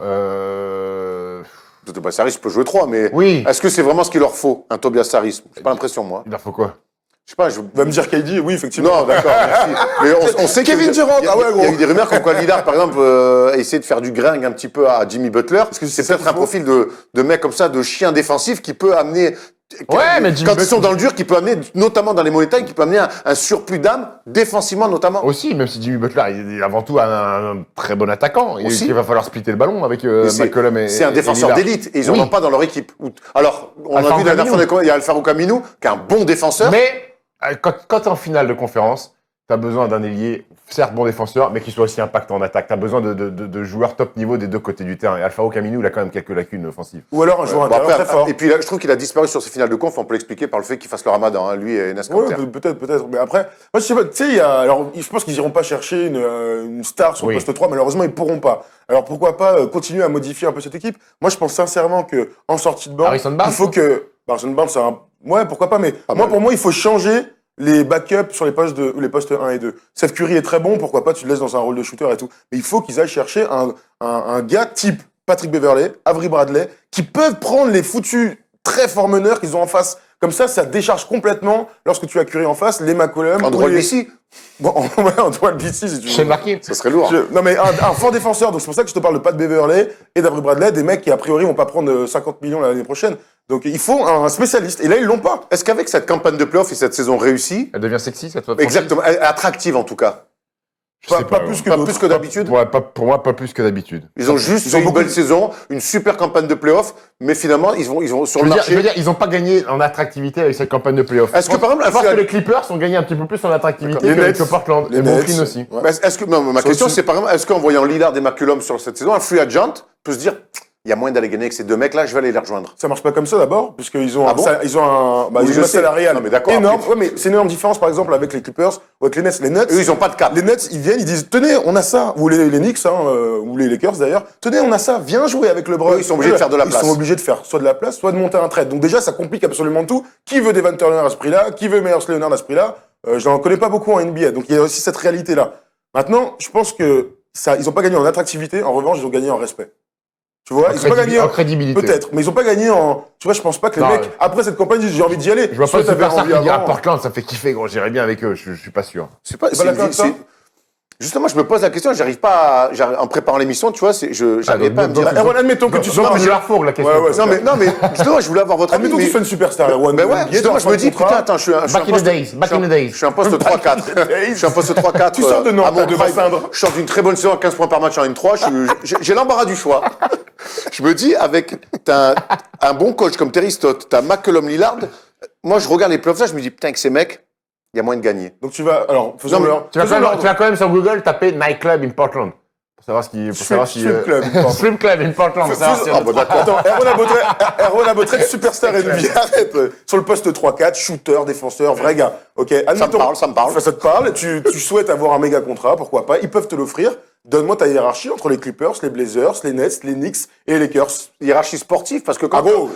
Tobias Harris peut jouer 3, mais Oui. est-ce que c'est vraiment ce qu'il leur faut, un Tobias Harris? J'ai pas l'impression, moi. Il leur faut quoi? Je sais pas, Va me dire KD, oui, effectivement. Non, d'accord, merci. Mais on sait Kevin Durant, il y a eu des rumeurs comme quoi Lillard, par exemple, essaie de faire du gringue un petit peu à Jimmy Butler. Parce que c'est peut-être un profil de mec comme ça, de chien défensif qui peut amener. Ouais, mais quand ils sont dans le dur, qui peut amener, notamment dans les money time, qui peut amener un surplus d'âme défensivement notamment. Aussi, même si Jimmy Butler il est avant tout un très bon attaquant. Aussi. Il va falloir splitter le ballon avec McCollum et C'est un défenseur Lillard. d'élite et ils en ont pas dans leur équipe. Alors, on Alfaro a vu la dernière Camino. fois, il y a Alfaro Camino, qui est un bon défenseur. Mais quand t'es en finale de conférence, t'as besoin d'un ailier, certes bon défenseur, mais qui soit aussi impactant en attaque. T'as besoin de joueurs top niveau des deux côtés du terrain. Et Alfaro Camino, il a quand même quelques lacunes offensives. Ou alors un joueur Bon, intérieur très fort. Et puis là, je trouve qu'il a disparu sur ces finales de conf. On peut l'expliquer par le fait qu'il fasse le ramadan, hein, lui et Enes Ouais, Kanter. peut-être. Mais après, moi, je sais pas, tu sais, alors, je pense qu'ils iront pas chercher une star sur le Oui. poste 3, malheureusement, ils pourront pas. Alors, pourquoi pas continuer à modifier un peu cette équipe? Moi, je pense sincèrement que, en sortie de banc, Harrison Barnes, il faut que, Harrison Barnes, c'est un, ouais, pourquoi pas, mais mal. pour moi, il faut changer les backups sur les postes 1 et 2. Seth Curry est très bon, pourquoi pas, tu le laisses dans un rôle de shooter et tout. Mais il faut qu'ils aillent chercher un gars type Patrick Beverley, Avery Bradley, qui peuvent prendre les foutus très forts meneurs qu'ils ont en face. Comme ça décharge complètement, lorsque tu as Curry en face, les McCollum. Andrew ou les... Albici, Bon, ouais, Antoine Bici, si tu veux. Shane Larkin. ça serait lourd. Non, mais un fort défenseur. Donc, c'est pour ça que je te parle de Pat Beverley et d'Avery Bradley, des mecs qui, a priori, vont pas prendre 50 millions l'année prochaine. Donc, il faut un spécialiste. Et là, ils l'ont pas. Est-ce qu'avec cette campagne de playoff et cette saison réussie, Elle devient sexy, cette fois. exactement, attractive en tout cas, Je sais Pas ouais. plus que pas d'autres. plus que d'habitude, Ouais, pour moi, pas plus que d'habitude. ils ont juste Ils fait ont une beaucoup belle de- saison, une super campagne de playoff, mais finalement, ils vont sur Je le veux marché. dire, ils ont pas gagné en attractivité avec cette campagne de playoff. Est-ce que, par exemple, je pense Alfred- que les Clippers ont gagné un petit peu plus en attractivité Les que Nets. Portland. Les Et Nets. Brooklyn aussi. Ouais. Mais est-ce que, non, ma Sur question, le- c'est par exemple, est-ce qu'en voyant Lillard et McCollum sur cette saison, un free agent peut se dire, il y a moyen d'aller gagner avec ces deux mecs-là, je vais aller les rejoindre. Ça marche pas comme ça d'abord, puisqu'ils ont Ah bon ils ont un, Oui, ils je ont un sais. salarial Non, mais d'accord, énorme. après- Ouais, mais c'est une énorme différence, par exemple, avec les Clippers ou avec les Nets. Les Nets, Eux, ils ont pas de cap. les Nets, ils viennent, ils disent, tenez, on a ça. Ou les Knicks, ou les Lakers d'ailleurs. Tenez, on a ça. Viens jouer avec LeBron. Eux, ils sont obligés de faire de la place. Ils sont obligés de faire soit de la place, soit de monter un trade. Donc déjà, ça complique absolument tout. Qui veut Devin Turner à ce prix-là? Qui veut Myers Leonard à ce prix-là? Je n'en connais pas beaucoup en NBA. Donc il y a aussi cette réalité-là. Maintenant, je pense que ça, ils ont pas gagné en attractivité. En revanche, ils ont gagné en respect. Tu vois, ils ont pas gagné En crédibilité. peut-être, mais ils ont pas gagné en. Tu vois, je pense pas que les Non, mecs, ouais. après cette campagne, ils disent j'ai envie d'y aller. Je vois pas Soit le t'avais superstar envie qui dit à avant. Portland, ça fait kiffer, gros, j'irai bien avec eux, je suis pas sûr. C'est pas, pas d'accord avec ça Justement, je me pose la question, j'arrive pas en préparant l'émission, tu vois, j'arrivais pas à me dire. Erwan, admettons que tu sois. Non, mais je la refourgue la question. Ouais, ouais, Non, mais justement, je voulais avoir votre avis. Admettons que tu mais- sois une superstar, Erwan. Ben ouais, justement, je me dis, putain, attends, je suis un Back in the poste- days, back in the days. Je suis un poste 3-4. Je suis un poste 3-4. Tu sors de Nantes, à mon de prime. Vincindre. Je sors d'une très bonne saison à 15 points par match en N3. J'ai l'embarras du choix. Je me dis, t'as un bon coach comme Terry Stott, t'as McCollum Lillard. Moi, je regarde les playoffs là, je me dis, putain, avec ces mecs, il y a moyen de gagner. Donc tu vas. Alors, faisons Non, mais leur. Tu vas quand même sur Google taper Nightclub in Portland. Pour savoir si. Strip club, pardon. Strip Club in Portland. pour savoir si- Ah, bon, d'accord. Attends, Erwan Abotrek, superstar NBA, arrête. Sur le poste 3-4, shooter, défenseur, vrai gars. Ok, admettons. Ça me parle. Enfin, ça te parle, tu souhaites avoir un méga contrat, pourquoi pas, ils peuvent te l'offrir. Donne-moi ta hiérarchie entre les Clippers, les Blazers, les Nets, les Knicks et les Lakers. Hiérarchie sportive, parce que quand. Ah bon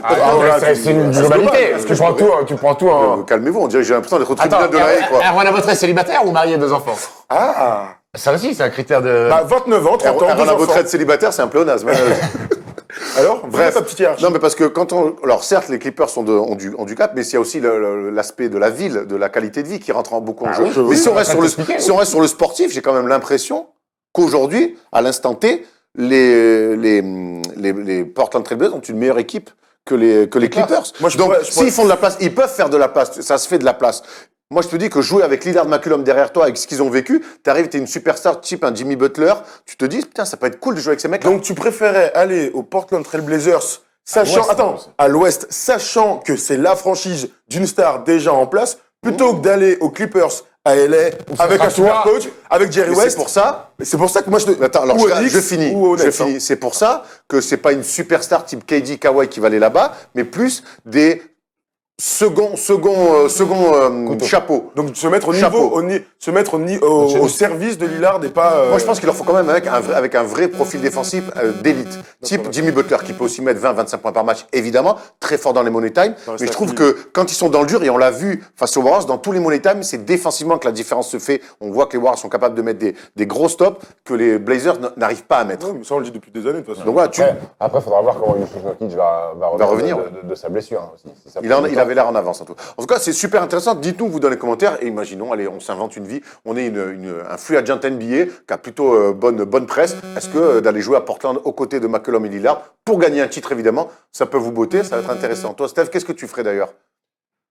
C'est une c'est globalité. global. Tu prends tout en. Calmez-vous, on dirait que j'ai l'impression d'être au Attends, tribunal de la haie, quoi. Erwan Abotrek célibataire ou marié 2 enfants? Ah. Ça aussi, c'est un critère de. Bah, 29 ans, 30 ans, 2 Erwan enfants. Abotrek célibataire, c'est un pléonasme. Alors, Bref, ta petite hiérarchie. non mais parce que alors certes les Clippers ont du cap, mais il y a aussi l'aspect de la ville, de la qualité de vie qui rentre beaucoup en jeu. oui, mais si on reste t'expliquer, si on reste sur le sportif, j'ai quand même l'impression qu'aujourd'hui, à l'instant T, les Portland Trail Blazers ont une meilleure équipe que les Clippers. Moi, je Donc pourrais- s'ils font de la place, ils peuvent faire de la place, ça se fait de la place. Moi, je te dis que jouer avec Lillard, McCollum derrière toi, avec ce qu'ils ont vécu, t'arrives, t'es une superstar type un Jimmy Butler, tu te dis, putain, ça peut être cool de jouer avec ces mecs-là. Donc, tu préférais aller aux Portland Trail Blazers, sachant, à l'ouest, sachant que c'est la franchise d'une star déjà en place, plutôt que d'aller aux Clippers à LA avec un super coach, avec Jerry Mais West. c'est pour ça. C'est pour ça que moi je te. Attends, alors ou aux Knicks, je finis. ou aux Nets, hein. C'est pour ça que c'est pas une superstar type KD, Kawhi qui va aller là-bas, mais plus des second chapeau. Donc se mettre au Chapeau. niveau, au service de Lillard et pas. Moi, je pense qu'il leur faut quand même avec un vrai profil défensif d'élite. Type Jimmy Butler, qui peut aussi mettre 20-25 points par match, évidemment, très fort dans les money time. Mais je trouve que quand ils sont dans le dur, et on l'a vu face aux Warriors, dans tous les money time, c'est défensivement que la différence se fait. On voit que les Warriors sont capables de mettre des gros stops que les Blazers n'arrivent pas à mettre. Ouais, mais ça on le dit depuis des années de toute façon. Donc voilà, Après, il faudra voir comment Yusuf Nurkic va revenir, de sa blessure. Hein, aussi, si ça il avait avait l'air en avance. En tout cas, c'est super intéressant. Dites-nous, vous, dans les commentaires, et imaginons, allez, on s'invente une vie. On est un free agent NBA qui a plutôt bonne presse. Est-ce que d'aller jouer à Portland aux côtés de McCollum et Lillard, pour gagner un titre, évidemment, ça peut vous botter, ça va être intéressant. Toi, Steph, qu'est-ce que tu ferais d'ailleurs?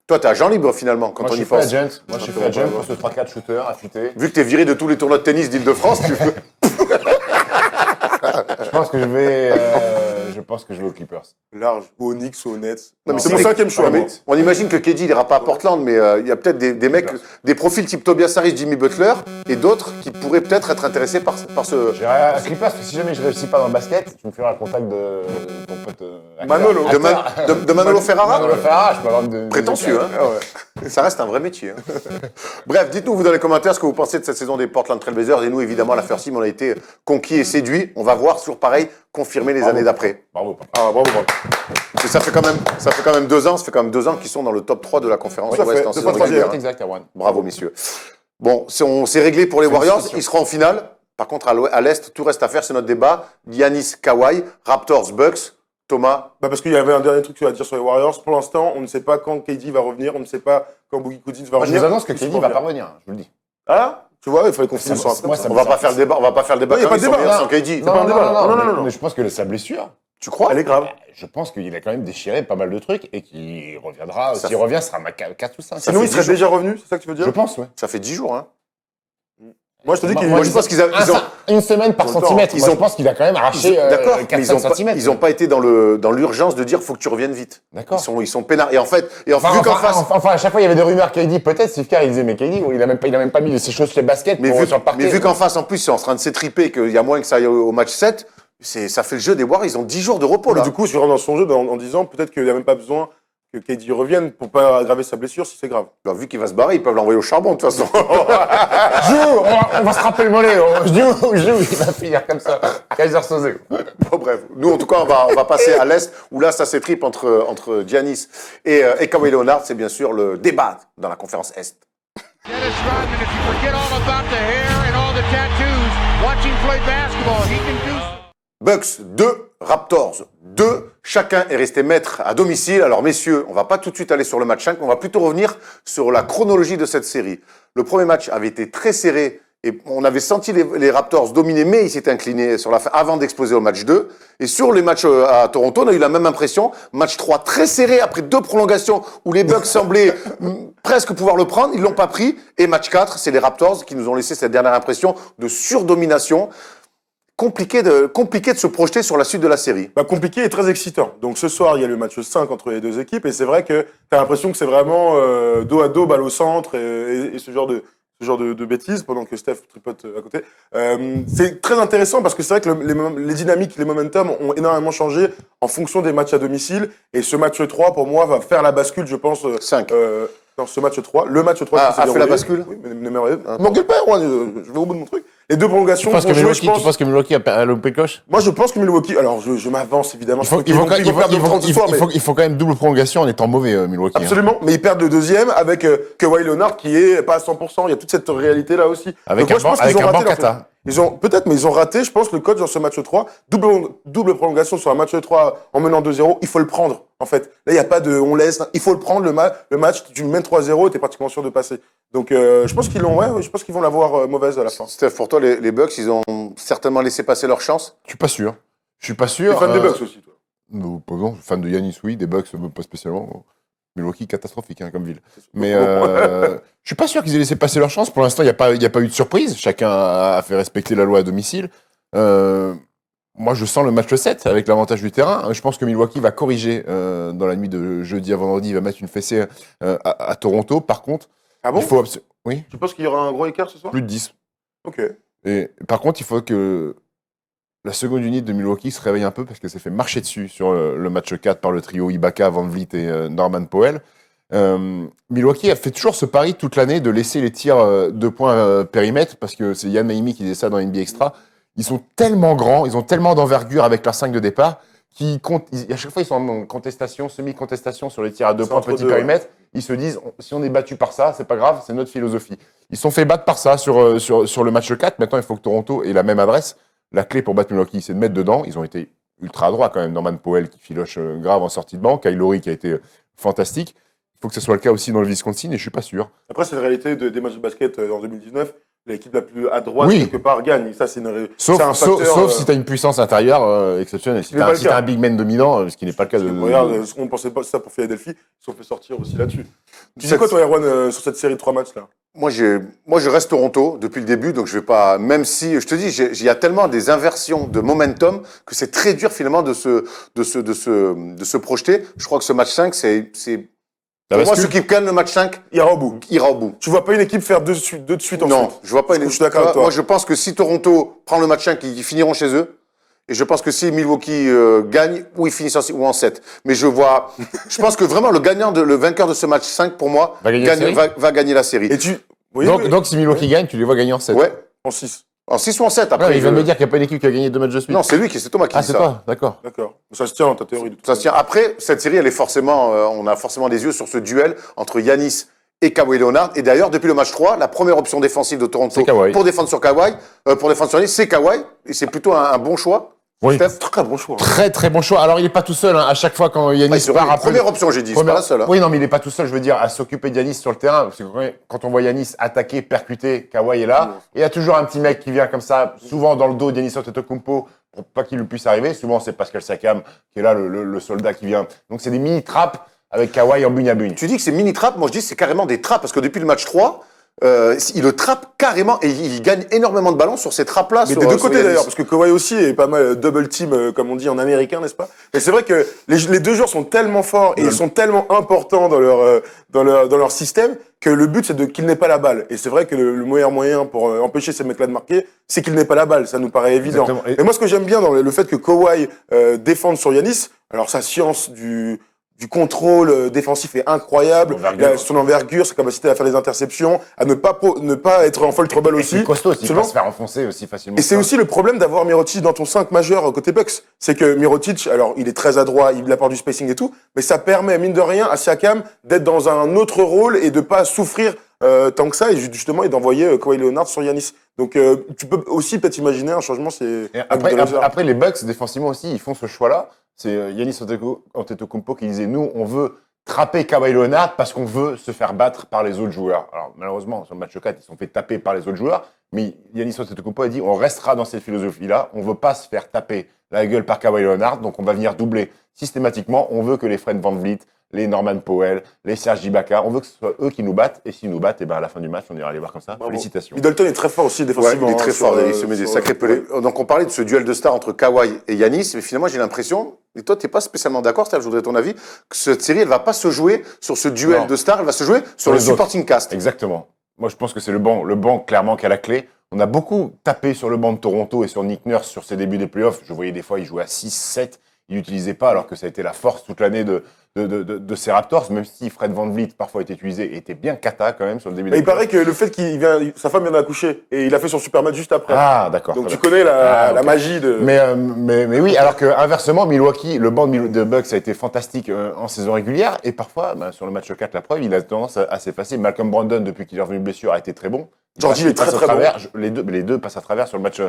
Toi, t'es agent libre, finalement, quand Moi, on je y suis free pense. agent. Moi, je suis free agent pour ce 3-4 shooter affûté. Vu que t'es viré de tous les tournois de tennis d'Île-de-France, tu peux... Je pense que je vais aux Clippers. Large, ou au Knicks ou au Nets. Non, mais C'est mon 5e choix. mais moi. on imagine que KD n'ira pas à Portland, mais il y a peut-être des mecs, des profils type Tobias Harris, Jimmy Butler, et d'autres qui pourraient peut-être être intéressés par ce... J'irai à Clippers, parce que si jamais je réussis pas dans le basket, tu me feras le contact de ton pote acteur. Manolo. De Manolo Ferrara. Manolo Ferrara, je peux avoir une... Prétentieux, hein. Ah ouais. Ça reste un vrai métier. Hein. Bref, dites-nous vous dans les commentaires ce que vous pensez de cette saison des Portland Trail Blazers. Et nous, évidemment, à la First Team, on a été conquis et séduits. On va voir toujours pareil, confirmer les années d'après. Bravo, papa. Ah, bravo. Parce que ça fait quand même 2 ans, ça fait quand même 2 ans qu'ils sont dans le top 3 de la conférence Tout à Ouest fait, en deux saison fois régulière. troisième. Exact, Erwan. Bravo, messieurs. Bon, on s'est réglé pour les Warriors. Ils seront en finale. Par contre, à l'Est, tout reste à faire. C'est notre débat. Giannis, Kawhi, Raptors, Bucks. Thomas. Parce qu'il y avait un dernier truc que tu vas dire sur les Warriors. Pour l'instant, on ne sait pas quand KD va revenir. On ne sait pas quand Boogie Cousins va Moi, je revenir. vous annonce que Ils KD sont va bien. pas revenir, je vous le dis. Ah, tu vois, il fallait qu'on finisse sur un Moi, ça On va pas faire le débat. On va pas faire le débat. Ouais, y a quand pas de ils sont débat, meilleurs non. sans KD. pas un débat. Non. Mais je pense que sa blessure, Tu crois? Elle est grave. je pense qu'il a quand même déchiré pas mal de trucs et qu'il reviendra. Ça S'il fait- revient, ce sera 4 ou 5. Sinon, fait il serait 10 jours. déjà revenu, c'est ça que tu veux dire? Je pense, ouais. Ça fait 10 jours, hein. Moi, je te dis qu'il Moi, je pense qu'ils ont. Une semaine par Ils ont le temps. centimètre. Ils Moi, ont- je pense qu'il a quand même arraché D'accord, mais 4-5 centimètres. ils ont pas été dans l'urgence de dire faut que tu reviennes vite. D'accord. Ils sont peinards. Et en fait, vu qu'en face, Enfin, à chaque fois, il y avait des rumeurs KD, peut-être, Sivka, il disait, mais KD, il a même pas mis ses choses sur les baskets mais sur le parquet. vu qu'en face, en plus, ils sont en train de s'étriper et qu'il y a moins que ça aille au match 7, ça fait le jeu des Warriors. Ils ont 10 jours de repos, là. Du coup, je rentre dans son jeu en disant peut-être qu'il n'y a même pas besoin que KD revienne pour pas aggraver sa blessure si c'est grave. Bah, vu qu'il va se barrer, ils peuvent l'envoyer au charbon, de toute façon. Joue, on va se rappeler le mollet. Joue, il va finir comme ça. Kaiser Soze. Bon, bref. Nous, en tout cas, on va passer à l'Est, où là, ça s'étripe entre Giannis et Kawhi Leonard. C'est bien sûr le débat dans la conférence Est. Dennis Rodman, if you forget all about the hair and all the tattoos, watching play basketball, he can do. Bucks 2, Raptors 2. Chacun est resté maître à domicile. Alors, messieurs, on va pas tout de suite aller sur le match 5, on va plutôt revenir sur la chronologie de cette série. Le premier match avait été très serré et on avait senti les Raptors dominer, mais ils s'étaient inclinés sur la fin avant d'exploser au match 2. Et sur les matchs à Toronto, on a eu la même impression. Match 3 très serré après 2 prolongations où les Bucks semblaient presque pouvoir le prendre. Ils l'ont pas pris. Et match 4, c'est les Raptors qui nous ont laissé cette dernière impression de surdomination. Compliqué de se projeter sur la suite de la série. Compliqué et très excitant. Donc ce soir, il y a le match 5 entre les deux équipes et c'est vrai que tu as l'impression que c'est vraiment dos à dos, balle au centre et ce genre de bêtises pendant que Steph tripote à côté. C'est très intéressant parce que c'est vrai que les dynamiques, les momentum ont énormément changé en fonction des matchs à domicile et ce match 3 pour moi va faire la bascule, je pense. 5. Dans ce match 3, le match 3 Ah, qui s'est a fait déroulé. la bascule. Oui, mais m'engueule pas, moi, je vais au bout de mon truc. Les deux prolongations Tu penses vont jouer, je pense. que Milwaukee a loupé le coche? Moi, je pense que Milwaukee. Alors, je m'avance évidemment. Il faut Ils vont perdre de 30 soirs, mais- il faut quand même double prolongation en étant mauvais, Milwaukee. hein. Absolument, mais ils perdent le deuxième avec Kawhi Leonard qui est pas à 100%. Il y a toute cette réalité là aussi. Avec Donc moi, un je pense banc- avec qu'ils ont un raté banc leur- kata. Ils ont peut-être, mais ils ont raté. Je pense le coach dans ce match 3, double prolongation sur un match 3 en menant 2-0. Il faut le prendre. En fait, là, il y a pas de, on laisse. Il faut le prendre le match. Tu mènes 3-0, t'es pratiquement sûr de passer. Donc je pense qu'ils l'ont. Ouais, je pense qu'ils vont l'avoir mauvaise à la fin. Steph, pour toi, les Bucks, ils ont certainement laissé passer leur chance. Je suis pas sûr. Tu es fan des Bucks aussi, toi. Par exemple, fan de Giannis, oui, des Bucks, pas spécialement. Milwaukee, catastrophique hein, comme ville. Mais je suis pas sûr qu'ils aient laissé passer leur chance. Pour l'instant, il n'y a pas eu de surprise. Chacun a fait respecter la loi à domicile. Moi, je sens le match 7 avec l'avantage du terrain. Je pense que Milwaukee va corriger dans la nuit de jeudi à vendredi. Il va mettre une fessée à Toronto. Par contre, Ah bon? il faut oui, Tu penses qu'il y aura un gros écart ce soir? plus de 10. Ok. Et par contre, il faut que la seconde unité de Milwaukee se réveille un peu parce qu'elle s'est fait marcher dessus sur le match 4 par le trio Ibaka, Van Vliet et Norman Powell. Milwaukee a fait toujours ce pari toute l'année de laisser les tirs de points périmètre parce que c'est Yann Maimi qui disait ça dans NBA Extra. Ils sont tellement grands, ils ont tellement d'envergure avec leur 5 de départ à chaque fois ils sont en contestation, semi-contestation sur les tirs à 2 C'est points entre petit deux, périmètre. Ils se disent si on est battu par ça, c'est pas grave, c'est notre philosophie. Ils se sont fait battre par ça sur le match 4. Maintenant, il faut que Toronto ait la même adresse. La clé pour battre Milwaukee, c'est de mettre dedans. Ils ont été ultra droits quand même. Norman Powell qui filoche grave en sortie de banc. Kyle Lowry qui a été fantastique. faut que ce soit le cas aussi dans le Wisconsin, et je suis pas sûr. Après, c'est la réalité des matchs de basket en 2019. L'équipe la plus à droite, Oui. quelque part, gagne. Ça, c'est Sauf, c'est un facteur, sauf si tu as une puissance intérieure exceptionnelle. Si Ce n'est pas le tu cas. as un big man dominant, ce qui n'est pas le cas de... Regarde, on pensait pas ça pour Philadelphie. Ils se sont fait sortir aussi là-dessus. Tu dis Cette- quoi, toi, Erwan, sur cette série de 3 matchs-là? Moi, je reste Toronto depuis le début, donc je vais pas. Même si, je te dis, il y a tellement des inversions de momentum que c'est très dur finalement de se projeter. Je crois que ce match 5, c'est pour moi, ceux qui gagnent le match 5 Il ira au bout. ira au bout. Tu vois pas une équipe faire deux de suite ensuite? Non, je vois pas. Je suis d'accord avec toi. Moi, je pense que si Toronto prend le match 5, ils finiront chez eux. Et je pense que si Milwaukee gagne, ou ils finissent ou en 7. Mais je pense que vraiment le vainqueur de ce match 5, pour moi, Va gagner la série. va gagner la série. Et tu. Oui, Donc si Milwaukee gagne, tu les vois gagner en 7. Ouais, En 6. en 6 ou en 7 après. Il vient de me dire qu'il n'y a pas une équipe qui a gagné 2 matchs de suite. Non, c'est lui, c'est Thomas qui Ah, dit c'est ça. toi, d'accord. D'accord. Ça se tient dans ta théorie. De toute Ça se tient. Après, cette série, elle est forcément, on a forcément des yeux sur ce duel entre Giannis et Kawhi Leonard. Et d'ailleurs, depuis le match 3, la première option défensive de Toronto C'est Kawhi. pour défendre sur Kawhi, pour défendre sur Giannis, c'est Kawhi. Et c'est plutôt un bon choix. Oui. Steph, Très bon choix. Très très bon choix. Alors il est pas tout seul. À chaque fois quand Yanis ouais, c'est part une après. première option, j'ai dit. C'est pas la seule. Hein. Oui, non, mais il est pas tout seul. Je veux dire, à s'occuper de Yanis sur le terrain. Parce que quand on voit Yanis attaquer, percuter, Kawhi est là. Et il y a toujours un petit mec qui vient comme ça, souvent dans le dos de Giannis Antetokounmpo, pour pas qu'il lui puisse arriver. Souvent c'est Pascal Siakam qui est là, le soldat qui vient. Donc c'est des mini trappes avec Kawhi en bugne à bugne. Tu dis que c'est mini trap, moi je dis que c'est carrément des trappes parce que depuis le match 3, il le trappe carrément et il gagne énormément de ballons sur ces trappes-là. Mais sur, des deux sur côtés Giannis. d'ailleurs, parce que Kawhi aussi est pas mal double team, comme on dit en américain, n'est-ce pas? Et c'est vrai que les deux joueurs sont tellement forts et ils sont tellement importants dans leur système que le but c'est qu'il n'ait pas la balle. Et c'est vrai que le meilleur moyen pour empêcher ces mecs-là de marquer, c'est qu'il n'ait pas la balle. Ça nous paraît évident. Exactement. Et moi, ce que j'aime bien dans le fait que Kawhi défende sur Giannis, alors sa science du contrôle défensif est incroyable. Son envergure, sa capacité à faire des interceptions, à ne pas être en foul trouble aussi. C'est costaud, il Seulement- peut se faire enfoncer aussi facilement. Et c'est aussi le problème d'avoir Mirotic dans ton 5 majeur côté Bucks. C'est que Mirotic, alors il est très adroit, il apporte du spacing et tout, mais ça permet, mine de rien, à Siakam d'être dans un autre rôle et de pas souffrir tant que ça, et justement, et d'envoyer Kawhi Leonard sur Giannis. Donc tu peux aussi peut-être imaginer un changement, c'est... Et après, les Bucks, défensivement aussi, ils font ce choix-là. C'est Giannis Antetokounmpo qui disait, nous, on veut trapper Kawhi Leonard parce qu'on veut se faire battre par les autres joueurs. Alors, malheureusement, sur le match 4, ils se sont fait taper par les autres joueurs. Mais Giannis Antetokounmpo a dit, on restera dans cette philosophie-là. On veut pas se faire taper la gueule par Kawhi Leonard. Donc, on va venir doubler systématiquement. On veut que les Fred VanVleet, les Norman Powell, les Serge Ibaka, on veut que ce soit eux qui nous battent. Et s'ils nous battent, et ben à la fin du match, on ira les voir comme ça. Bravo. Félicitations. Middleton est très fort aussi Ouais, défensivement. il est très fort, il se met des sacrés pelés. Ouais. Donc on parlait de ce duel de stars entre Kawhi et Giannis, mais finalement j'ai l'impression, et toi t'es pas spécialement d'accord, Steph, je voudrais ton avis, que cette série elle va pas se jouer sur ce duel Non. de stars, elle va se jouer sur le les autres. supporting cast. Exactement. Moi, je pense que c'est le banc clairement qui a la clé. On a beaucoup tapé sur le banc de Toronto et sur Nick Nurse sur ses débuts des playoffs. Je voyais des fois, il jouait à 6, 7. Il n'utilisait pas, alors que ça a été la force toute l'année de ces Raptors, même si Fred VanVleet parfois était utilisé et était bien cata quand même sur le début Mais des il paraît que le fait sa femme vient d'accoucher, et il a fait son super match juste après. Ah, d'accord. Donc très tu bien. connais la ok. magie de... Mais oui, alors que inversement, Milwaukee, le banc de Bucks a été fantastique en saison régulière et parfois, sur le match 4, la preuve, il a tendance à s'effacer. Malcolm Brandon, depuis qu'il est revenu de blessure, a été très bon. Georgie Il est très, passe au très bon. travers. Les deux passent à travers sur le match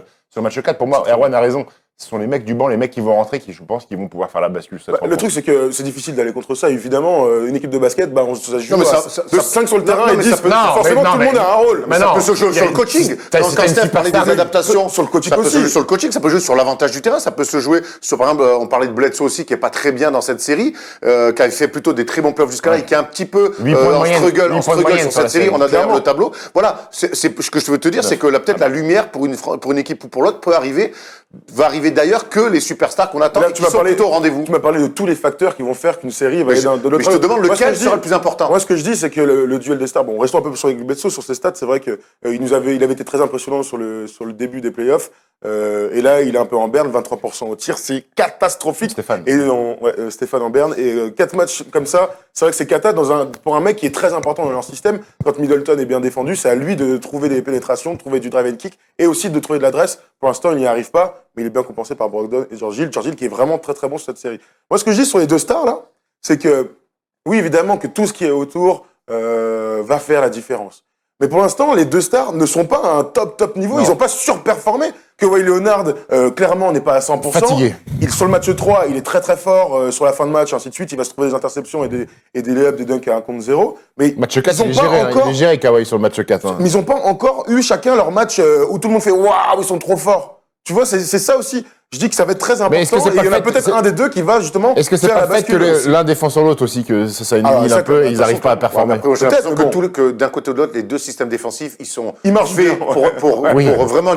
4. Pour moi, Erwan a raison. Ce sont les mecs du banc, les mecs qui vont rentrer, qui je pense qu'ils vont pouvoir faire la bascule. cette Le rencontre. truc, c'est que c'est difficile d'aller contre ça. Évidemment, une équipe de basket, ça joue Non, mais à ça- 5 sur le terrain non, et mais 10. ça peut- Forcément, tout le monde a un rôle. Mais ça non, peut se jouer il y a sur le une- coaching. t'as- Quand t'as une Steph parlait des superstar, adaptations, sur le coaching ça peut se aussi. jouer sur le coaching, ça peut jouer sur l'avantage du terrain, ça peut se jouer sur, par exemple, on parlait de Bledsoe aussi, qui est pas très bien dans cette série, qui avait fait plutôt des très bons playoffs jusqu'à là, et qui est un petit peu 8 points de en moyenne, struggle 8 points de sur moyenne cette sur la série. série, On a derrière clairement. le tableau. Voilà, c'est ce que je veux te dire, c'est que là, peut-être la lumière pour une équipe ou pour l'autre va arriver d'ailleurs que les superstars qu'on attend Là, et qui sont plutôt au rendez-vous. Tu m'as parlé de tous les facteurs qui vont faire qu'une série va aller de l'autre Mais je te demande Moi, ce que lequel je dis- sera le plus important. Moi, ce que je dis, c'est que le duel des stars, bon, restons un peu sur Bledsoe, sur ses stats, c'est vrai que il avait été très impressionnant sur le début des playoffs, et là, il est un peu en berne, 23% au tir, c'est catastrophique. Stéphane. Et Stéphane en berne, et 4 matchs comme ça, c'est vrai que c'est cata pour un mec qui est très important dans leur système. Quand Middleton est bien défendu, c'est à lui de trouver des pénétrations, de trouver du drive and kick, et aussi de trouver de l'adresse. Pour l'instant, il n'y arrive pas, mais il est bien compensé par Brogdon et George Hill. George Hill qui est vraiment très très bon sur cette série. Moi, ce que je dis sur les deux stars là, c'est que oui, évidemment que tout ce qui est autour va faire la différence. Mais pour l'instant, les deux stars ne sont pas à un top niveau. Non. Ils n'ont pas surperformé. Kawhi Leonard, clairement, n'est pas à 100%. Fatigué. Sur le match 3, il est très fort sur la fin de match, ainsi de suite. Il va se trouver des interceptions et des layups, des dunks à 1 contre 0. Mais Match 4, ils ont il est pas géré, hein, encore- il est géré, Kawhi, sur le match 4. hein. mais ils n'ont pas encore eu chacun leur match où tout le monde fait « Waouh, ils sont trop forts !» Tu vois, c'est ça aussi. Je dis que ça va être très important. Mais est-ce que c'est et pas il y en a le fait- peut-être c'est- un des deux qui va justement Est-ce que c'est faire pas la le fait que bascule aussi. l'un défend sur l'autre aussi, que ça Ah, élimine ça, un peu et ils attention, n'arrivent pas à ouais, performer Après, j'ai Peut-être, l'impression mais que d'un côté ou de l'autre, les deux systèmes défensifs, ils sont Ils marchent faits bien, pour Oui. vraiment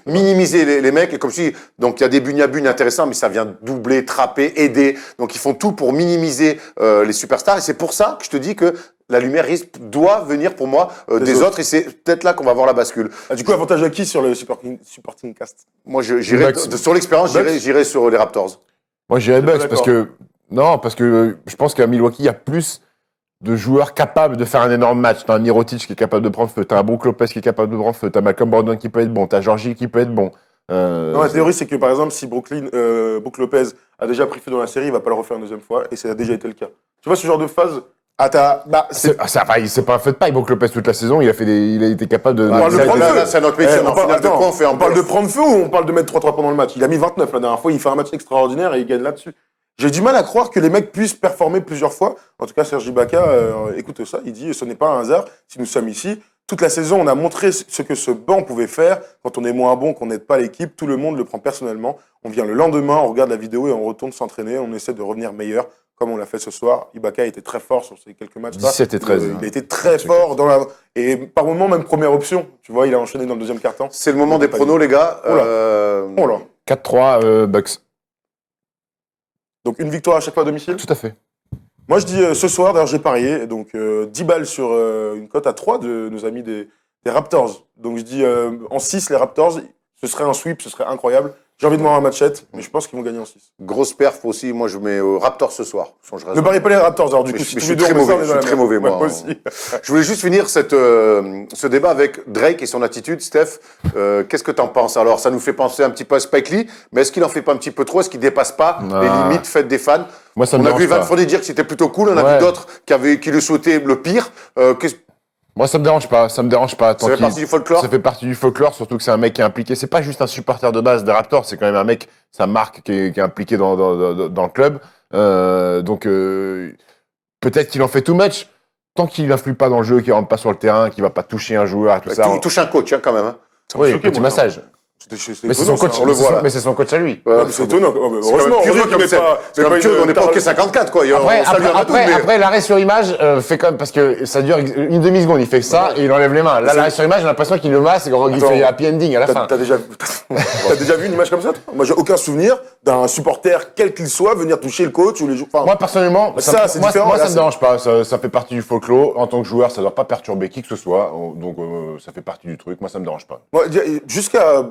minimiser les mecs. Et comme je dis, donc il y a des bugne-à-bugne intéressants, mais ça vient doubler, trapper, aider. Donc ils font tout pour minimiser les superstars. Et c'est pour ça que je te dis que la lumière doit venir pour moi des autres. Et c'est peut-être là qu'on va voir la bascule. Ah, du coup, avantage à qui sur le supporting cast? Moi, j'irai Bucks. sur l'expérience, Bucks. j'irai sur les Raptors. Moi, je dirais Je suis pas Bucks parce que je pense qu'à Milwaukee, il y a plus de joueurs capables de faire un énorme match. T'as un Mirotic qui est capable de prendre feu, t'as un Brook Lopez qui est capable de prendre feu, t'as Malcolm Brogdon qui peut être bon, t'as Georgie qui peut être bon. Non, la théorie, c'est que par exemple, si Brook Lopez a déjà pris feu dans la série, il va pas le refaire une deuxième fois, et ça a déjà été le cas. Tu vois ce genre de phase? c'est pas un feu de paille, Brook Lopez toute la saison, il a été capable de. On parle de Là, prendre là, feu. là, c'est notre métier. On En finale de quoi on fait en parle de playoff? prendre feu ou on parle de mettre 3-3 pendant le match? Il a mis 29 la dernière fois, il fait un match extraordinaire et il gagne là-dessus. J'ai du mal à croire que les mecs puissent performer plusieurs fois. En tout cas, Serge Ibaka, écoute ça, il dit ce n'est pas un hasard si nous sommes ici. Toute la saison, on a montré ce que ce banc pouvait faire. Quand on est moins bon, qu'on n'aide pas l'équipe, tout le monde le prend personnellement. On vient le lendemain, on regarde la vidéo et on retourne s'entraîner. On essaie de revenir meilleur, comme on l'a fait ce soir. Ibaka a été très fort sur ces quelques matchs. 17 et 13. Il a été très fort et par moments même première option. Tu vois, il a enchaîné dans le deuxième quart-temps. C'est le moment des pronos, les gars. Oh là. 4-3 Bucks. Donc une victoire à chaque fois à domicile. Tout à fait. Moi je dis ce soir, d'ailleurs j'ai parié, donc 10 balles sur une cote à 3 de nos amis des Raptors. Donc je dis en 6 les Raptors, ce serait un sweep, ce serait incroyable. J'ai envie de voir un matchette, mais je pense qu'ils vont gagner en 6. Grosse perf aussi. Moi, je mets Raptors ce soir. Ne pariez pas les Raptors, alors du Mais coup, je- si mais tous je les suis deux, très on met ça, mauvais, on est dans je la suis très merde. mauvais, moi. Ouais, aussi. Je voulais juste finir ce débat avec Drake et son attitude. Steph, qu'est-ce que t'en penses? Alors, ça nous fait penser un petit peu à Spike Lee, mais est-ce qu'il en fait pas un petit peu trop? Est-ce qu'il dépasse pas les limites faites des fans? Moi, ça me On a dérange vu Van pas. Frodé dire que c'était plutôt cool. On a Ouais. vu d'autres qui le souhaitaient le pire. Moi, ça me dérange pas. Ça me dérange pas. Ça fait partie du folklore. Ça fait partie du folklore, surtout que c'est un mec qui est impliqué. C'est pas juste un supporter de base des Raptors, c'est quand même un mec, sa marque qui est impliqué dans le club. Donc, peut-être qu'il en fait too much. Tant qu'il n'influe pas dans le jeu, qu'il rentre pas sur le terrain, qu'il va pas toucher un joueur et tout ça. Il touche un coach, hein, quand même. Hein. Oui, choqué, petit moi, massage. Mais c'est son coach. on le voit, là. Mais c'est son coach à lui. C'est étonnant. C'est quand même curieux comme ça. C'est quand même curieux. On n'est pas OK 54, quoi. Après, l'arrêt sur image fait quand même, parce que ça dure une demi-seconde, il fait ça et il enlève les mains. Là, l'arrêt sur image, j'ai l'impression qu'il le masse et qu'il fait happy ending à la fin. T'as déjà vu une image comme ça, toi? Moi, j'ai aucun souvenir d'un supporter, quel qu'il soit, venir toucher le coach ou les joueurs. Enfin, Moi, personnellement, Ça, c'est différent, moi, là, ça me dérange pas. Ça fait partie du folklore. En tant que joueur, ça doit pas perturber qui que ce soit. Donc, ça fait partie du truc. Moi, ça me dérange pas. moi, jusqu'à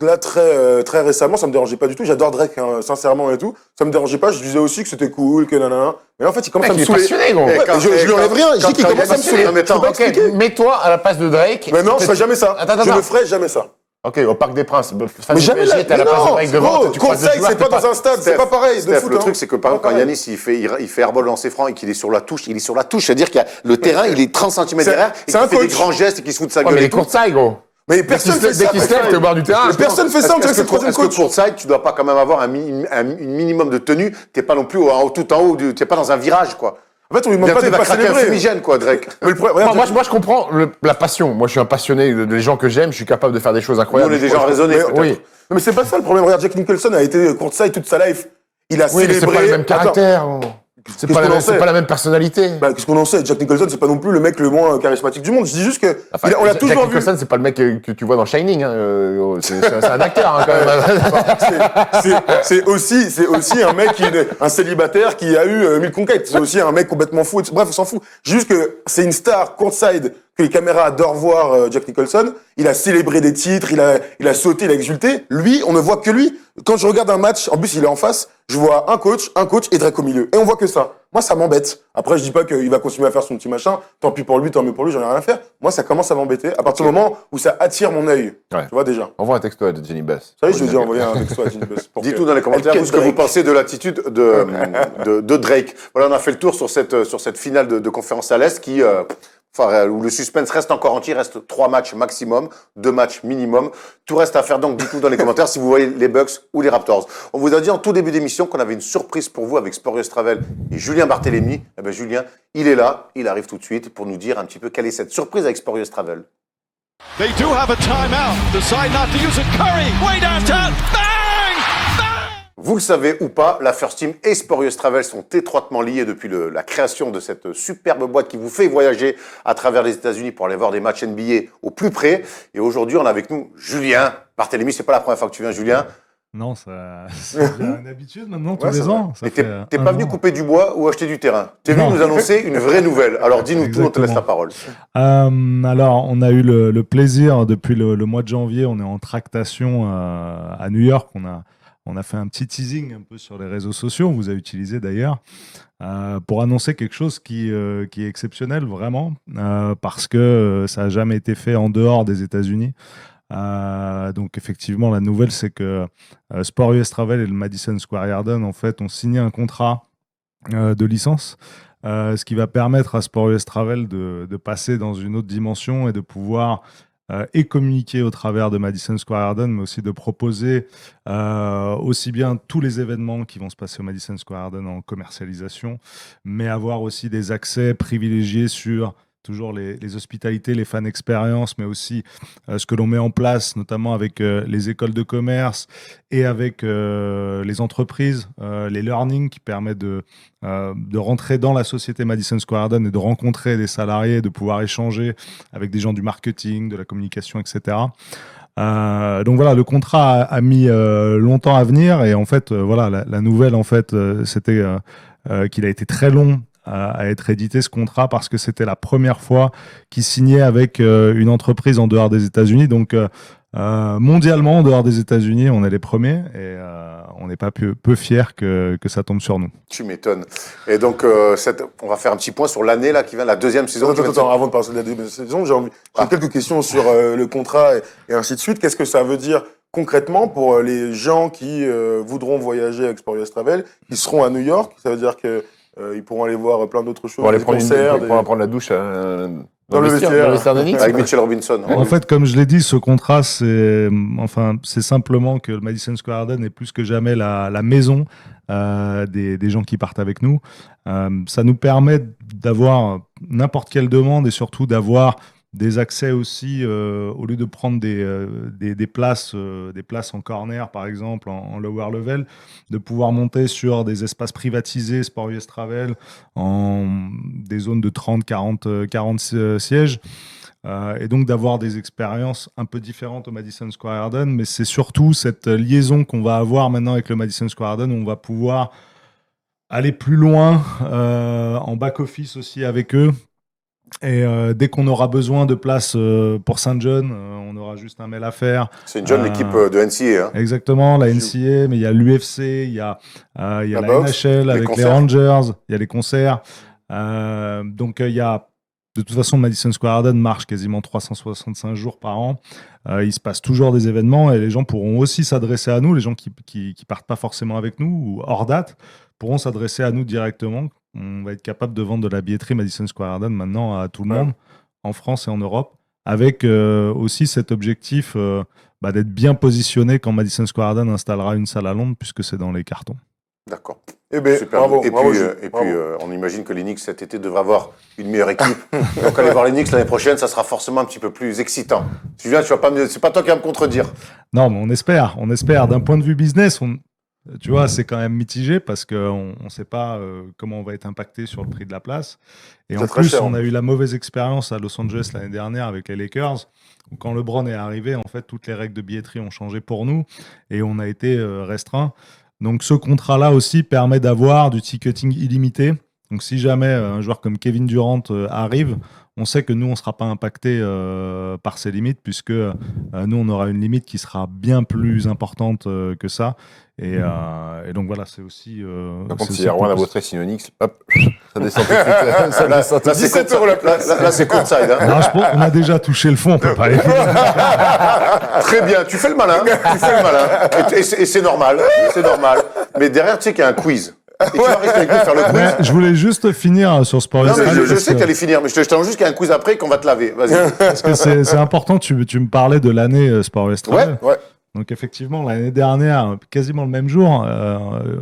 là, très récemment, ça me dérangeait pas du tout. J'adore Drake, hein, sincèrement et tout. Ça me dérangeait pas. Je disais aussi que c'était cool, que nanana. Mais en fait, il commence à me Il est saouler. passionné, gros. Eh, Ouais, je lui enlève rien. Je dis qu'il quand commence à me il est saouler. passionné, Je peux pas Ok, expliquer. mets-toi à la place de Drake. Mais non, je ferai jamais ça. Attends, Je attends. ne ferai jamais ça. Ok, au Parc des Princes. Mais jamais là. t'es à la Mais place de non, Drake devant. gros, tu croises deux conseil, joueurs, c'est pas t'es dans un stade, c'est pas pareil. De Steph, foot, le hein. truc, c'est que par exemple, quand Yanis, il fait airball lancer franc et qu'il est sur la touche, il est sur la touche. C'est-à-dire qu'il y a le terrain, il est 30 cm derrière et c'est qu'il un fait des coach. grands gestes et qu'il se fout de sa Ouais, gueule. mais et les tout. courtside, gros. Mais personne fait ça. Dès qu'il se lève, t'es au bord du terrain. Mais personne fait ça, on dirait que c'est le troisième coach. Est-ce que courtside, tu dois pas quand même avoir un minimum de tenue? T'es pas non plus tout en haut, t'es pas dans un virage, quoi. En fait, on lui demande pas Bientôt, de il va pas craquer un célébrer. fumigène, quoi, Drake. Mais le problème, regarde, Moi, je comprends la passion. Moi, je suis un passionné des gens que j'aime. Je suis capable de faire des choses Nous, on incroyables. est des gens raisonnés, mais- peut-être. Oui. Non, mais c'est pas ça le problème. Regarde, Jack Nicholson a été courtside toute sa life. Il a Oui, mais célébré. c'est pas le même Attends, caractère. C'est Qu'est-ce pas, qu'on en sait pas la même personnalité. bah, qu'est-ce qu'on en sait? Jack Nicholson, c'est pas non plus le mec le moins charismatique du monde. Je dis juste que Enfin, on l'a Jack toujours vu. Nicholson, c'est pas le mec que tu vois dans Shining. Hein. C'est un acteur, hein, quand même. C'est aussi un mec un célibataire qui a eu 1000 conquêtes. C'est aussi un mec complètement fou. Bref, on s'en fout. Juste que c'est une star courtside que les caméras adorent voir, Jack Nicholson. Il a célébré des titres, il a sauté, il a exulté. Lui, on ne voit que lui. Quand je regarde un match, en plus il est en face, je vois un coach et Drake au milieu. Et on voit que ça. Moi, ça m'embête. Après, je dis pas qu'il va continuer à faire son petit machin. Tant pis pour lui, tant mieux pour lui, j'en ai rien à faire. Moi, ça commence à m'embêter à partir du moment où ça attire mon œil. Ouais. Tu vois déjà. Envoie un texto à Jenny Bass. Ça y est, je lui ai déjà envoyé un texto à Jimmy Buss. Dites-nous dans les commentaires Elle ce que vous Drake. pensez de l'attitude de Drake. Voilà, on a fait le tour sur cette finale de conférence à l'Est qui, où le suspense reste encore entier, reste 3 matchs maximum, 2 matchs minimum. Tout reste à faire, donc dites-nous dans les commentaires si vous voyez les Bucks ou les Raptors. On vous a dit en tout début d'émission qu'on avait une surprise pour vous avec Spurious Travel et Julien Barthélémy. Eh bien Julien, il est là, il arrive tout de suite pour nous dire un petit peu quelle est cette surprise avec Spurious Travel. They do have a timeout. Decide not to use it. Curry, way downtown. Bang! Bang! Vous le savez ou pas, la First Team et Spurious Travel sont étroitement liés depuis la création de cette superbe boîte qui vous fait voyager à travers les États-Unis pour aller voir des matchs NBA au plus près. Et aujourd'hui, on a avec nous Julien Barthélémy. C'est pas la première fois que tu viens, Julien. Non, c'est déjà une habitude maintenant, tous les ans. Et t'es pas venu couper du bois ou acheter du terrain. T'es venu nous annoncer une vraie nouvelle. Alors dis-nous tout, on te laisse la parole. Alors, on a eu le plaisir, depuis le mois de janvier, on est en tractation à New York. On a fait un petit teasing un peu sur les réseaux sociaux, on vous a utilisé d'ailleurs, pour annoncer quelque chose qui est exceptionnel vraiment, parce que ça n'a jamais été fait en dehors des États-Unis. Donc effectivement, la nouvelle, c'est que Spurious Travel et le Madison Square Garden en fait ont signé un contrat de licence, ce qui va permettre à Spurious Travel de passer dans une autre dimension et de pouvoir et communiquer au travers de Madison Square Garden, mais aussi de proposer aussi bien tous les événements qui vont se passer au Madison Square Garden en commercialisation, mais avoir aussi des accès privilégiés sur toujours les hospitalités, les fan expériences, mais aussi ce que l'on met en place, notamment avec les écoles de commerce et avec les entreprises, les learning qui permettent de rentrer dans la société Madison Square Garden et de rencontrer des salariés, de pouvoir échanger avec des gens du marketing, de la communication, etc. Donc voilà, le contrat a mis longtemps à venir et en fait, voilà, la nouvelle, en fait, c'était qu'il a été très long à être édité ce contrat parce que c'était la première fois qu'il signait avec une entreprise en dehors des États-Unis. Donc mondialement, en dehors des États-Unis, on est les premiers et on n'est pas peu fiers que ça tombe sur nous. Tu m'étonnes. Et donc on va faire un petit point sur l'année là qui vient, la deuxième saison. Attends, avant de passer de la deuxième saison, j'ai quelques questions sur le contrat et ainsi de suite. Qu'est-ce que ça veut dire concrètement pour les gens qui voudront voyager avec Spurious Travel, qui seront à New York? Ça veut dire que ils pourront aller voir plein d'autres choses, Pour aller prendre concerts, prendre la douche dans le vestiaire. de Knicks. Avec Mitchell Robinson. En fait, comme je l'ai dit, ce contrat, c'est simplement que le Madison Square Garden est plus que jamais la maison des gens qui partent avec nous. Ça nous permet d'avoir n'importe quelle demande et surtout d'avoir des accès aussi, au lieu de prendre des places en corner, par exemple, en lower level, de pouvoir monter sur des espaces privatisés, Spurious Travel, en des zones de 30, 40 sièges. Et donc d'avoir des expériences un peu différentes au Madison Square Garden, mais c'est surtout cette liaison qu'on va avoir maintenant avec le Madison Square Garden où on va pouvoir aller plus loin en back-office aussi avec eux. Et dès qu'on aura besoin de place pour Saint John, on aura juste un mail à faire. Saint John, l'équipe de NCAA. Hein. Exactement, la NCAA, mais il y a l'UFC, il y a la boxe, NHL avec les concerts. Rangers, il y a les concerts. Donc il y a, de toute façon, Madison Square Garden marche quasiment 365 jours par an. Il se passe toujours des événements et les gens pourront aussi s'adresser à nous, les gens qui partent pas forcément avec nous ou hors date, pourront s'adresser à nous directement. On va être capable de vendre de la billetterie Madison Square Garden maintenant à tout le monde, en France et en Europe, avec aussi cet objectif d'être bien positionné quand Madison Square Garden installera une salle à Londres, puisque c'est dans les cartons. D'accord. Eh bien, Super. bravo. Et bravo, puis, on imagine que les Knicks cet été devraient avoir une meilleure équipe. Donc aller voir les Knicks l'année prochaine, ça sera forcément un petit peu plus excitant. Julien, c'est pas toi qui vas me contredire. Non, mais on espère. D'un point de vue business, tu vois, c'est quand même mitigé parce qu'on ne sait pas comment on va être impacté sur le prix de la place. Et en plus, on a eu la mauvaise expérience à Los Angeles l'année dernière avec les Lakers. Où quand LeBron est arrivé, en fait, toutes les règles de billetterie ont changé pour nous et on a été restreint. Donc ce contrat-là aussi permet d'avoir du ticketing illimité. Donc si jamais un joueur comme Kevin Durant arrive, on sait que nous, on ne sera pas impacté par ces limites, puisque nous, on aura une limite qui sera bien plus importante que ça. Et donc voilà, c'est aussi... Par contre, si Erwan a voté Sinonix, hop, ça descend tout de suite. Ça descend tout de suite. 17 € la place. Là, c'est courtside. Hein. Non, je pense qu'on a déjà touché le fond, on peut pas aller plus loin. Très bien, tu fais le malin. Et c'est normal. C'est normal. Mais derrière, tu sais qu'il y a un quiz. et tu vas rester avec nous faire le quiz. Mais je voulais juste finir sur Sport Non, mais Extra, je parce sais que- que t'allais finir, mais je t'annonce juste qu'il y a un quiz après qu'on va te laver. Vas-y. parce que c'est important. Tu me parlais de l'année Sport Extra. Ouais. Donc effectivement, l'année dernière, quasiment le même jour,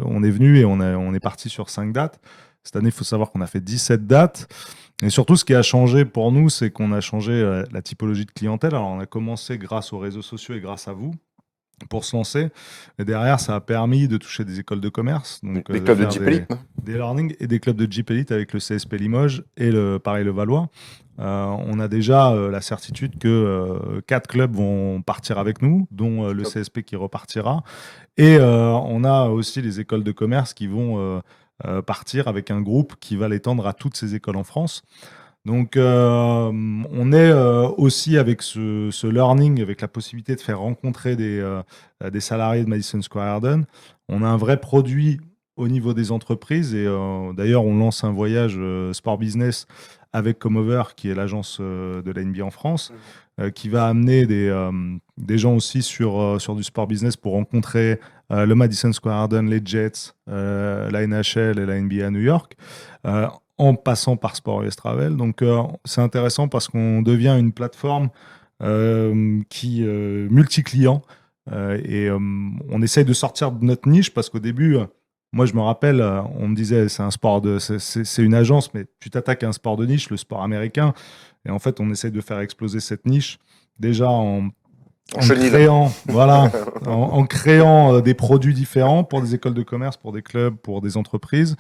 on est venu et on est parti sur 5 dates. Cette année, il faut savoir qu'on a fait 17 dates. Et surtout, ce qui a changé pour nous, c'est qu'on a changé la typologie de clientèle. Alors, on a commencé grâce aux réseaux sociaux et grâce à vous pour se lancer. Et derrière, ça a permis de toucher des écoles de commerce. Donc, Des clubs de faire Jeep Elite, non des learning et des clubs de Jeep Elite avec le CSP Limoges et pareil, le Valois. On a déjà la certitude que 4 clubs vont partir avec nous, dont le CSP qui repartira. Et on a aussi les écoles de commerce qui vont partir avec un groupe qui va l'étendre à toutes ces écoles en France. Donc, on est aussi avec ce learning, avec la possibilité de faire rencontrer des salariés de Madison Square Garden. On a un vrai produit au niveau des entreprises et d'ailleurs, on lance un voyage sport business avec Comover, qui est l'agence de la NBA en France, qui va amener des gens aussi sur du sport business pour rencontrer le Madison Square Garden, les Jets, la NHL et la NBA à New York. En passant par Sport US Travel. Donc, c'est intéressant parce qu'on devient une plateforme qui multi-client et on essaye de sortir de notre niche parce qu'au début, moi, je me rappelle, on me disait c'est une agence, mais tu t'attaques à un sport de niche, le sport américain. Et en fait, on essaye de faire exploser cette niche déjà en créant, en créant des produits différents pour des écoles de commerce, pour des clubs, pour des entreprises,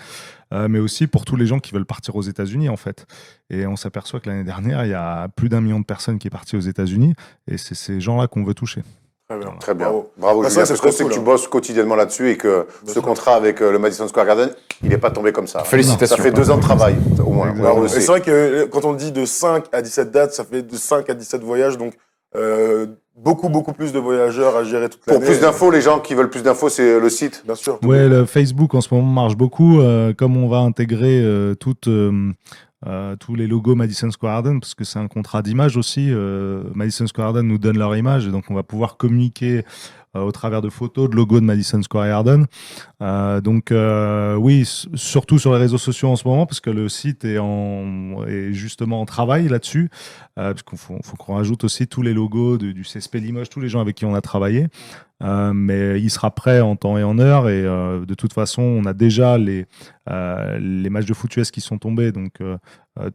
mais aussi pour tous les gens qui veulent partir aux États-Unis, en fait. Et on s'aperçoit que l'année dernière, il y a plus d'1 million de personnes qui est parties aux États-Unis, et c'est ces gens-là qu'on veut toucher. Très bien. Très bien. Bravo. Bravo, Bah, Julien, ça, c'est parce qu'on trop sait que cool, tu hein. bosses quotidiennement là-dessus et que ce contrat avec le Madison Square Garden, il n'est pas tombé comme ça. Félicitations. Ça fait 2 ans de travail, au moins. Exactement. On le Et sait. c'est vrai que quand on dit de 5 à 17 dates, ça fait de 5 à 17 voyages, donc beaucoup plus de voyageurs à gérer toute l'année. Pour plus d'infos, les gens qui veulent plus d'infos, c'est le site. Bien sûr. Ouais, le Facebook en ce moment marche beaucoup. Comme on va intégrer tous les logos Madison Square Garden, parce que c'est un contrat d'image aussi. Madison Square Garden nous donne leur image, et donc on va pouvoir communiquer au travers de photos, de logos de Madison Square Garden. Donc oui, surtout sur les réseaux sociaux en ce moment, parce que le site est justement en travail là-dessus, parce qu'il faut qu'on rajoute aussi tous les logos du CSP Limoges, tous les gens avec qui on a travaillé. Mais il sera prêt en temps et en heure, et de toute façon, on a déjà les matchs de foot US qui sont tombés, donc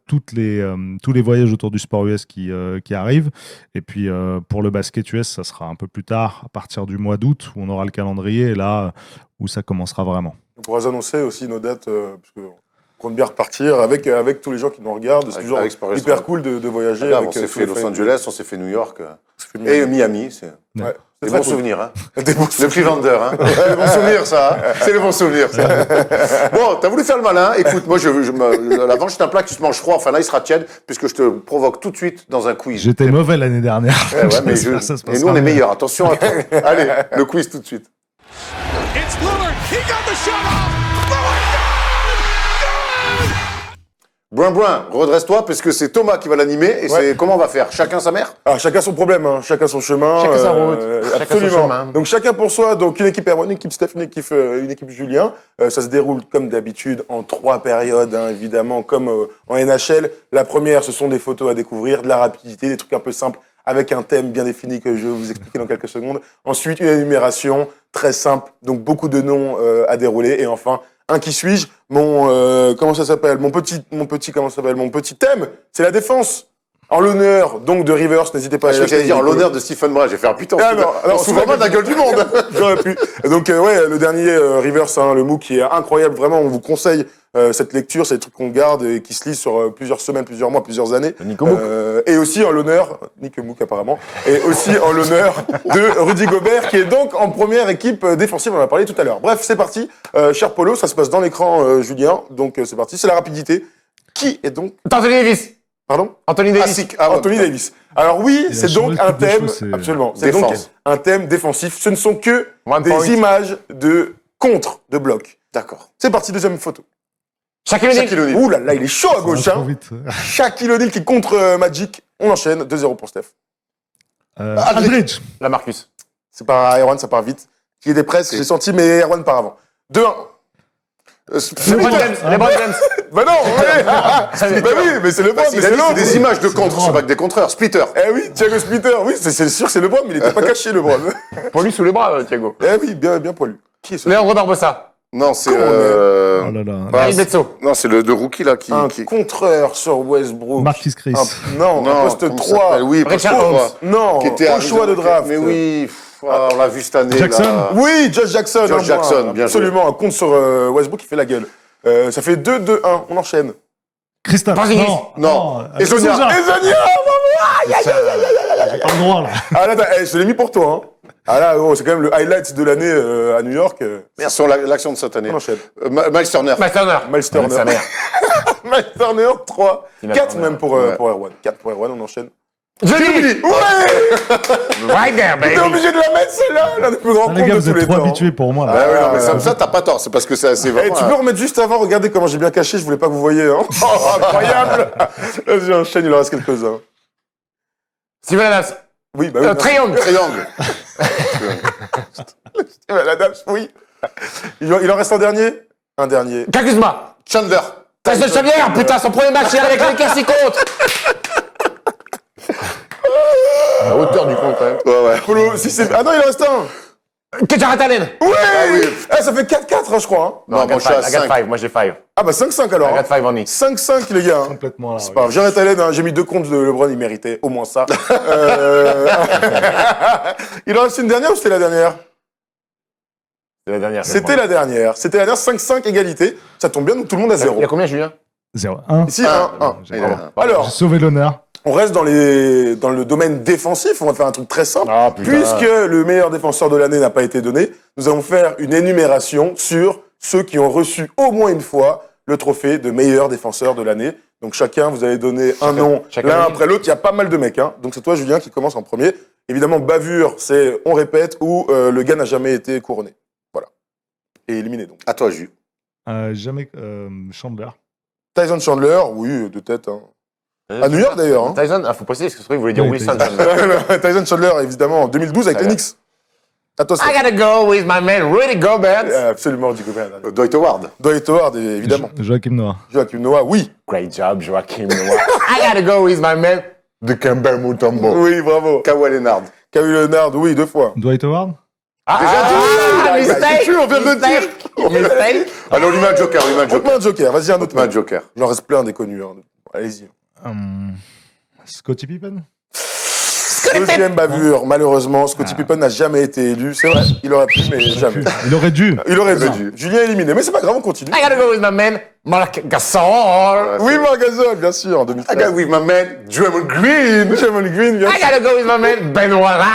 tous les voyages autour du sport US qui arrivent. Et puis pour le basket US, ça sera un peu plus tard, à partir du mois d'août, où on aura le calendrier, et là où ça commencera vraiment. On pourra annoncer aussi nos dates, parce qu'on compte bien repartir avec tous les gens qui nous regardent. C'est toujours avec Sport US hyper Travel. cool de voyager. Regarde, avec on s'est tous fait les Los fans. Angeles, on s'est fait New York C'est et Miami. C'est Ouais. des très bons cool. souvenirs. Hein. Des bons Le Clevelander, hein. C'est les bons souvenirs, ça. Hein. C'est les bons souvenirs, ça. Bon, t'as voulu faire le malin. Écoute, moi, la vanche, c'est un plat qui se mange froid. Enfin, là, il sera tiède, puisque je te provoque tout de suite dans un quiz. J'étais mauvais l'année dernière. Ouais, mais, J'espère que ça se mais passera nous, on est bien. meilleurs. Attention à toi. Allez, le quiz tout de suite. It's Lillard. He got the shot off. Brun, redresse-toi, parce que c'est Thomas qui va l'animer. Et c'est comment on va faire? Chacun sa mère? Ah, chacun son problème, hein. Chacun son chemin. Chacun sa route. Chacun Absolument. son chemin. Donc chacun pour soi. Donc une équipe Erwan, une équipe Steph, une équipe Julien. Ça se déroule comme d'habitude en 3 périodes, hein, évidemment, comme en NHL. La première, ce sont des photos à découvrir, de la rapidité, des trucs un peu simples, avec un thème bien défini que je vais vous expliquer dans quelques secondes. Ensuite, une énumération très simple, donc beaucoup de noms à dérouler. Et enfin, un qui suis-je? Comment ça s'appelle? Mon petit thème, c'est la défense. En l'honneur, donc, de Rivers, n'hésitez pas à Je crois que j'allais dire en l'honneur de Stephen Brun. J'ai fait putain, on se fout vraiment de la gueule du monde. J'aurais pu. Donc, ouais, le dernier, Rivers, hein, le MOOC qui est incroyable. Vraiment, on vous conseille cette lecture. C'est des trucs qu'on garde et qui se lisent sur plusieurs semaines, plusieurs mois, plusieurs années. Nico Mouk. Et aussi en l'honneur, Nico Mouk apparemment, et aussi en l'honneur de Rudy Gobert, qui est donc en première équipe défensive. On en a parlé tout à l'heure. Bref, c'est parti. Cher Polo, ça se passe dans l'écran, Julien. Donc, c'est parti. C'est la rapidité. Qui est donc... Anthony Davis. Pardon? Anthony Davis. Classique. Ah, ouais. Anthony Davis. Alors oui, Il a c'est changé donc un toutes les thème, choses, c'est- absolument, c'est donc Défense. un thème défensif. Ce ne sont que One des point. images de contre, de bloc. D'accord. C'est parti, deuxième photo. Shaquille O'Neal. Shaquille O'Neal. Ouh là là, il est chaud à Ça va gauche, trop hein. vite. Shaquille O'Neal qui contre Magic. On enchaîne, 2-0 pour Steph. Aldridge. La Marcus. C'est par Erwan, ça part vite. Qui était presque, j'ai senti, mais Erwan part avant. 2-1. LeBron James. Bah non, ouais. Bah oui, mais c'est LeBron, mais Il a c'est dit l'autre. des images de contre, c'est pas que des contreurs. Splitter. Eh oui, Thiago Splitter, oui, c'est sûr, c'est LeBron, mais il était pas caché, LeBron. Pour lui sous les bras, Thiago. Eh oui, bien poilu. Qui est ce Leandro Barbosa. Non, c'est. Oh là là. Bah, Karim Bledsoe. non, c'est le rookie là qui. Un contreur sur Westbrook. Marquis Chris. Non, un poste comment ça 3. s'appelle Oui, poste Richard 3. Holmes. Non, Qui était au arrivé choix de dans- draft. Mais oui, on l'a vu cette année. Jackson là. Oui, Josh Jackson. Josh Jackson, bien joué. Absolument, un compte sur Westbrook qui fait la gueule. Ça fait 2-2-1, on enchaîne. Christophe. Porzingis. Non. Et Ezonia. Ezonia. J'ai pas le droit, là. Ah là, je te l'ai mis pour toi. Hein. Ah là, gros, c'est quand même le highlight de l'année à New York. Merde, sur l'action de cette année. On enchaîne. Miles Turner. Miles Turner. Miles Turner. Sa mère. Miles Turner, 3. Tina 4 Turner. même pour Ouais. Erwan. 4 pour Erwan, on enchaîne. Ginobili. Ouais. Right there, T'es baby. obligé de la mettre, celle-là. L'un des plus grands Ah, comptes les gars, de vous tous êtes les trop temps. habitués pour moi, là. Ah ouais, non, mais ça, t'as pas tort. C'est parce que c'est Eh, vraiment. tu peux remettre juste avant, regardez comment j'ai bien caché, je voulais pas que vous voyez. Hein. Oh, incroyable. Vas-y, enchaîne, il en reste quelques-uns. Steven Adams. Oui, bah oui. merci. Triangle. Triangle. Steven Adams, oui. Il en reste un dernier. Un dernier. Kakuzma. Chandler. Tyson Chandler, putain, son premier match hier avec les Lakers, il compte. À la hauteur du compte, quand même. Ouais, ouais. Polo, si c'est... Ah non, il en reste un. Jared Allen. Oui, oui. Eh, ça fait 4-4, hein, je crois. Hein. Non, I moi, je suis à 5. 5. Moi, j'ai 5. Ah bah 5-5 alors. I Hein. got 5 on it. 5-5 les gars. Hein. Complètement, là. C'est pas grave. Jared Allen, hein, j'ai mis 2 comptes de LeBron, il méritait au moins ça. Il en reste une dernière ou c'était la dernière? C'est la dernière. C'était la dernière. C'était la dernière, 5-5 égalité. Ça tombe bien, donc tout le monde à 0. Il y a combien, Julien? 0-1. Ici, 1-1. J'ai Alors, j'ai sauvé l'honneur. on reste dans le domaine défensif. On va faire un truc très simple. Ah, putain. Puisque le meilleur défenseur de l'année n'a pas été donné, nous allons faire une énumération sur ceux qui ont reçu au moins une fois le trophée de meilleur défenseur de l'année. Donc chacun, vous allez donner un nom chacun l'un dit. après l'autre. Il y a pas mal de mecs. Hein. Donc c'est toi, Julien, qui commence en premier. Évidemment, bavure, c'est on répète ou le gars n'a jamais été couronné. Voilà. Et éliminé donc. À toi, Jus. Jamais Chandler. Tyson Chandler, oui, de tête. Hein. À New York d'ailleurs. Hein. Tyson, faut préciser, parce que il voulait dire Oui, Wilson. Tyson. Tyson Chandler, évidemment, en 2012 avec les Tyler. Knicks. À toi, I gotta go with my man, Rudy Gobert. Absolument, Rudy Gobert. Dwight Howard. Dwight Howard, évidemment. Joachim Noah. Joachim Noah, oui. Great job, Joachim Noah. I gotta go with my man, the Kemba Mutombo. Oui, bravo. Kawhi Leonard. Kawhi Leonard, oui, 2 fois. Dwight Howard. Mistake, on vient de le dire. Mistake. Alors, lui met un joker, lui met un On te met joker. un joker, vas-y, un autre. Met un joker. Il en reste plein des connus. Hein. Allez-y. Scottie Pippen. Deuxième bavure, malheureusement, Scottie Pippen n'a jamais été élu. C'est vrai, il aurait pu, mais jamais. Il aurait dû. Il aurait dû. Julien est éliminé, mais c'est pas grave, on continue. I gotta go with my man, Marc Gasol. Oui, Marc Gasol, bien sûr, en I 2013. got with my man, Draymond Green. Draymond Green, bien I sûr. gotta go with my man, Ben Wallace.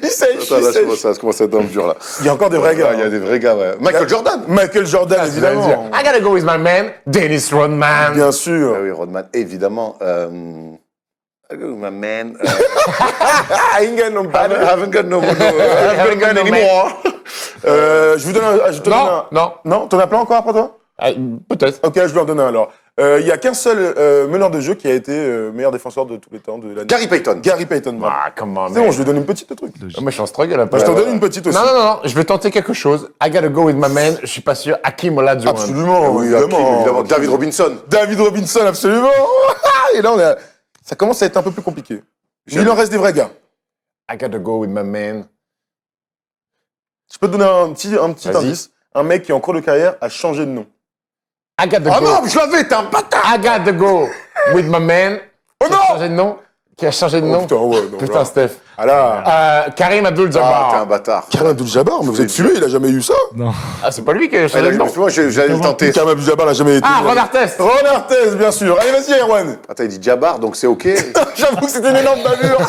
Il sèche, Attends, il là, sèche. ça commence à être dans le dur, là. Il y a encore des vrais gars. Il y a des vrais gars, ouais. Michael Jordan. Michael Jordan, évidemment. I gotta go with my man, Dennis Rodman. Bien Ah sûr. oui, Rodman, évidemment. I got with my man. I haven't got no gun anymore. Je vous donne un. Je te donne un. Non. Non, t'en as plein encore après toi? Peut-être. Ok, je vais en donner un alors. Il y a qu'un seul meneur de jeu qui a été meilleur défenseur de tous les temps de l'année. Gary Payton. Gary Payton. bravo. Ah, comment, C'est bon, je lui donne une petite truc. Moi, je suis en struggle un peu. Je t'en donne une petite aussi. Non, je vais tenter quelque chose. I gotta go with my man, je suis pas sûr. Hakim Olajuwon. Absolument, Oui, évidemment. David Robinson. David Robinson, absolument. Et là, ça commence à être un peu plus compliqué. Mais il en reste des vrais gars. I gotta go with my man. Je peux te donner un petit Vas-y. indice. Un mec qui, en cours de carrière, a changé de nom. I gotta Oh go. non, je l'avais, t'es un bâtard. I gotta go with my man. Oh Qui a non changé de nom. Qui a changé de Oh, nom. putain, ouais, non, Putain, là. Steph. Ah là. Karim Ah, t'es un Abdul-Jabbar. bâtard. Karim Abdul-Jabbar, mais vous êtes fumé, il a jamais eu ça. Non. Ah, c'est pas lui qui a Ah, changé là, de nom. moi, j'allais le tenter. Karim Abdul-Jabbar n'a jamais été. Ah, Ron Artest. Ron Artest, bien sûr. Allez, vas-y, Erwan. Attends, il dit Jabbar, donc c'est OK. J'avoue que c'était une énorme bavure.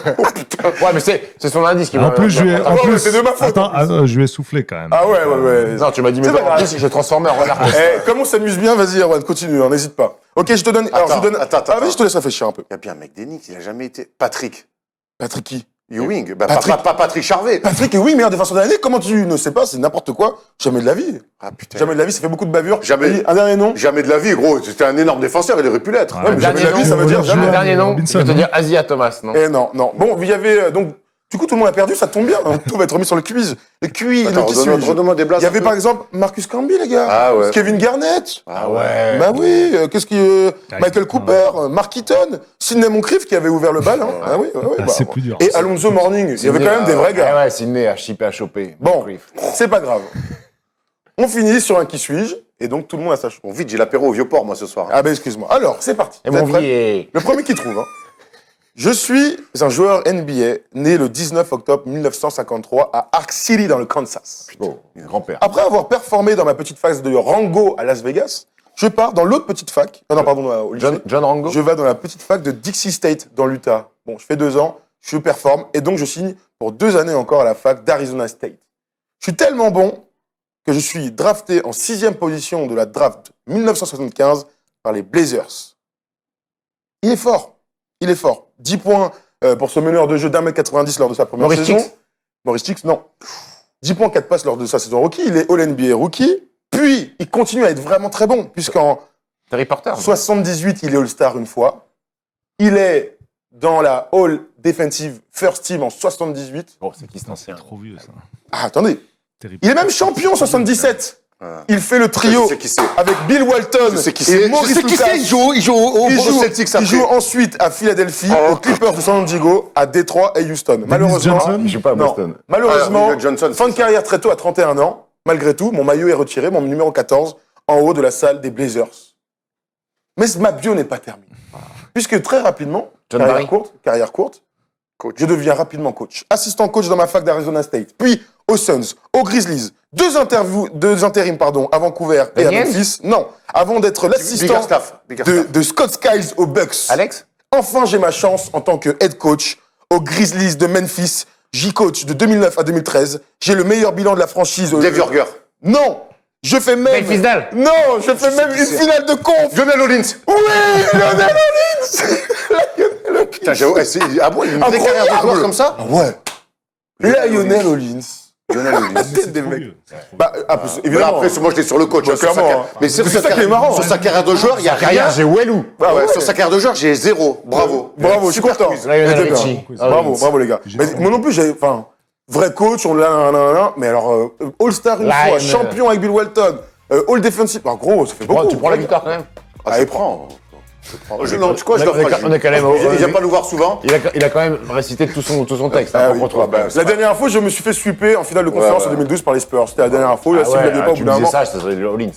Ouais, mais c'est son indice qui En plus, je lui ai. Ah en ouais, plus- c'est de ma faute, Attends, je lui ai soufflé quand même. Ah ouais. Non, tu m'as dit, mais C'est pas non, grave. en plus, je transformais en Ron Artest. Eh, comme on s'amuse bien, vas-y, Erwan, continue, hein, n'hésite pas. Ok, je te donne. Alors, je Attends, te donne. attends. Ah, vas-y, je te laisse réfléchir un peu. Il y a bien un mec d'Enix, il a jamais été. Patrick Patrick qui? Ewing. Bah, Patrick. pas Patrick Charvet. Patrick, oui, meilleur défenseur de l'année. Comment tu ne sais pas? C'est n'importe quoi. Jamais de la vie. Ah putain. Jamais de la vie, ça fait beaucoup de bavures. Jamais. Vas-y, un dernier nom. Jamais de la vie, gros. C'était un énorme défenseur, il aurait pu l'être. Ouais, mais jamais de la Dernier vie, ça veut nom, dire Roger jamais. Le dernier nom, je Robinson, vais te hein. dire Asia Thomas, non? Eh non. Bon, il y avait donc. Du coup, tout le monde a perdu, ça tombe bien. Tout va être remis sur le quiz. Le quiz, Attends, le qui suis-je redonne-moi des blagues. Il y avait par exemple Marcus Camby, les gars. Ah ouais. Kevin Garnett. Ah ouais. Bah oui, Michael Cooper, Mark Eaton, Sidney Moncrief qui avait ouvert le bal. Hein. Ah oui, Ah, c'est plus dur. Et Alonso Mourning. Il y avait quand même des vrais gars. Ouais, Sydney a chipé à choper. Bon, c'est pas grave. On finit sur un qui suis-je, et donc tout le monde a sa chance. Bon, vite, j'ai l'apéro au Vieux-Port, moi, ce soir. Ah ben excuse-moi. Alors, c'est parti. Et Vous mon êtes prêts vieil. Le premier qui trouve. Hein. Je suis un joueur NBA né le 19 octobre 1953 à Ark City dans le Kansas. Oh, grand-père. Après avoir performé dans ma petite fac de Rango à Las Vegas, je pars dans l'autre petite fac. Ah non, pardon, au lycée. John Rango. Je vais dans la petite fac de Dixie State dans l'Utah. Bon, je fais 2 ans, je performe et donc je signe pour 2 années encore à la fac d'Arizona State. Je suis tellement bon que je suis drafté en 6e position de la draft 1975 par les Blazers. Il est fort. Il est fort. 10 points pour ce meneur de jeu d'1m90 lors de sa première Maurice saison. Stix. Maurice Stix, non. 10 points, 4 passes lors de sa saison rookie. Il est All-NBA rookie. Puis, il continue à être vraiment très bon, puisqu'en Terry Porter. 78, il est All-Star une fois. Il est dans la All Defensive First Team en 78. Bon, c'est qui cet ancien? Trop vieux, ça. Ah, attendez. Terrible. Il est même champion en 77. Ah. Il fait le trio Je sais qui c'est. avec Bill Walton Je sais qui et c'est. Maurice Je sais qui Lucas. c'est. Il joue au Celtics Il après. joue ensuite à Philadelphie, aux Clippers de San Diego, à Détroit et Houston. Malheureusement, Johnson Il joue pas à non. Boston. Malheureusement, Alors, Johnson, fin de c'est ça. carrière très tôt à 31 ans. Malgré tout, mon maillot est retiré, mon numéro 14, en haut de la salle des Blazers. Mais ma bio n'est pas terminée. Puisque très rapidement, John Barry. carrière courte, je deviens rapidement coach. Assistant coach dans ma fac d'Arizona State. Puis aux Suns, aux Grizzlies. 2 intérims à Vancouver et à Daniels. Memphis. Non, avant d'être l'assistant de Scott Skiles aux Bucks. Alex? Enfin, j'ai ma chance en tant que head coach aux Grizzlies de Memphis. J'y coach de 2009 à 2013. J'ai le meilleur bilan de la franchise. Dave Yorger. Non, je fais même. Dave Fisdale. Non, je fais même une finale de conf. Lionel Hollins. Oui, Lionel Hollins. Putain, j'ai... Ah bon, il a une vraie carrière de joueur comme ça? Ah ouais. Lionel Hollins. Lionel Hollins. Tête des Trop mecs. vieux. C'est trop Bah, Évidemment. Après, moi, je l'ai sur le coach. Bah, hein, sur sa clairement, carrière. hein. Mais c'est C'est ça qui est marrant. Sur sa carrière de joueur, il n'y a rien. Carrière, j'ai Wellou. Ah ouais. Sur sa carrière de joueur, j'ai 0. Bravo. Bravo, je suis Super content. quiz. Lionel C'était bien. Richie. Bravo, bravo les gars. Mais moi non plus, vrai coach, mais alors, All-Star une fois, Lionel. champion avec Bill Walton, All Defensive. En gros, ça fait beaucoup. Tu prends la victoire quand même? Allez, prends. Non, tu crois, je On est- dois on est quand même au- Il vient pas nous voir souvent. Il a quand même récité tout son texte. Ah hein, oui, pour qu'on trouve. bah, La dernière fois, je me suis fait sweeper en finale de conférence ouais. en 2012 par les Spurs. C'était la dernière fois. Là, Ah si vous ouais, l'aviez pas au tu bout me d'un disais moment. ça serait le Hollins.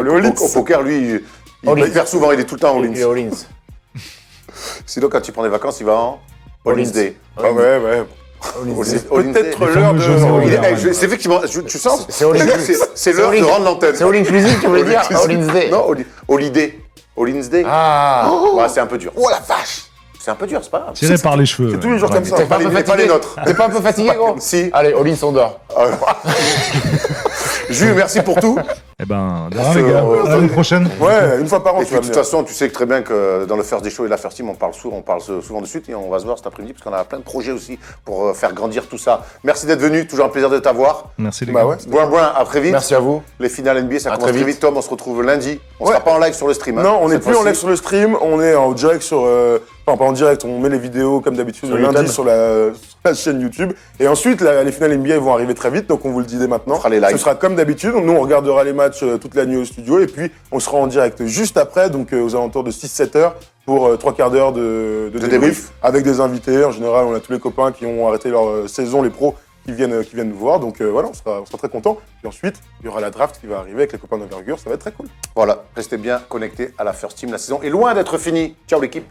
Le Hollins. Au poker, lui, Hollins. il perd souvent, il est tout le temps en Le Hollins. Hollins. Sinon, quand il prend des vacances, il va en Hollins Hollins. Day. Ah ouais. Hollins Peut-être Day. l'heure de. fameux José Il est- Hollins. c'est effectivement, tu sens? C'est Hollins. C'est l'heure de rendre l'antenne. C'est All Inclusive, tu voulais dire? Hollins Day. Non, Holiday. Hollins Day. Ah. Ouais, c'est un peu dur. Oh la vache! C'est un peu dur, c'est pas grave. Tiré par les cheveux. Tous les jours comme ça. T'es pas un peu pas les fatigué? nôtres. T'es pas un peu fatigué, gros? Si. Allez, Hollins, on dort. Jules, merci pour tout. Eh ben, de rien, les gars. À l'année prochaine. Ouais, une fois par an, Et tu puis, vas de toute venir. façon, tu sais que très bien que dans le First Day Show et la First Team, on parle souvent de suite et on va se voir cet après-midi parce qu'on a plein de projets aussi pour faire grandir tout ça. Merci d'être venu, toujours un plaisir de t'avoir. Merci, les Bah gars. ouais. Boin, à très vite. Merci à vous. Les finales NBA, ça À commence très très vite. vite. Tom, on se retrouve lundi. On Ouais. sera pas en live sur le stream. hein, Non, on n'est cette plus en fois-ci. live sur le stream, on est en direct sur. Enfin, pas en direct, on met les vidéos comme d'habitude Sur le lundi YouTube. sur la chaîne YouTube. Et ensuite, les finales NBA vont arriver très vite, donc on vous le dit dès maintenant. On fera les lives. Ce sera comme d'habitude. Nous, on regardera les matchs toute la nuit au studio et puis on sera en direct juste après, donc aux alentours de 6-7 heures pour 3/4 d'heure de débrief avec des invités. En général, on a tous les copains qui ont arrêté leur saison, les pros qui viennent nous voir. Donc voilà, on sera très contents. Et ensuite, il y aura la draft qui va arriver avec les copains d'envergure. Ça va être très cool. Voilà, restez bien connectés à la First Team. La saison est loin d'être finie. Ciao l'équipe.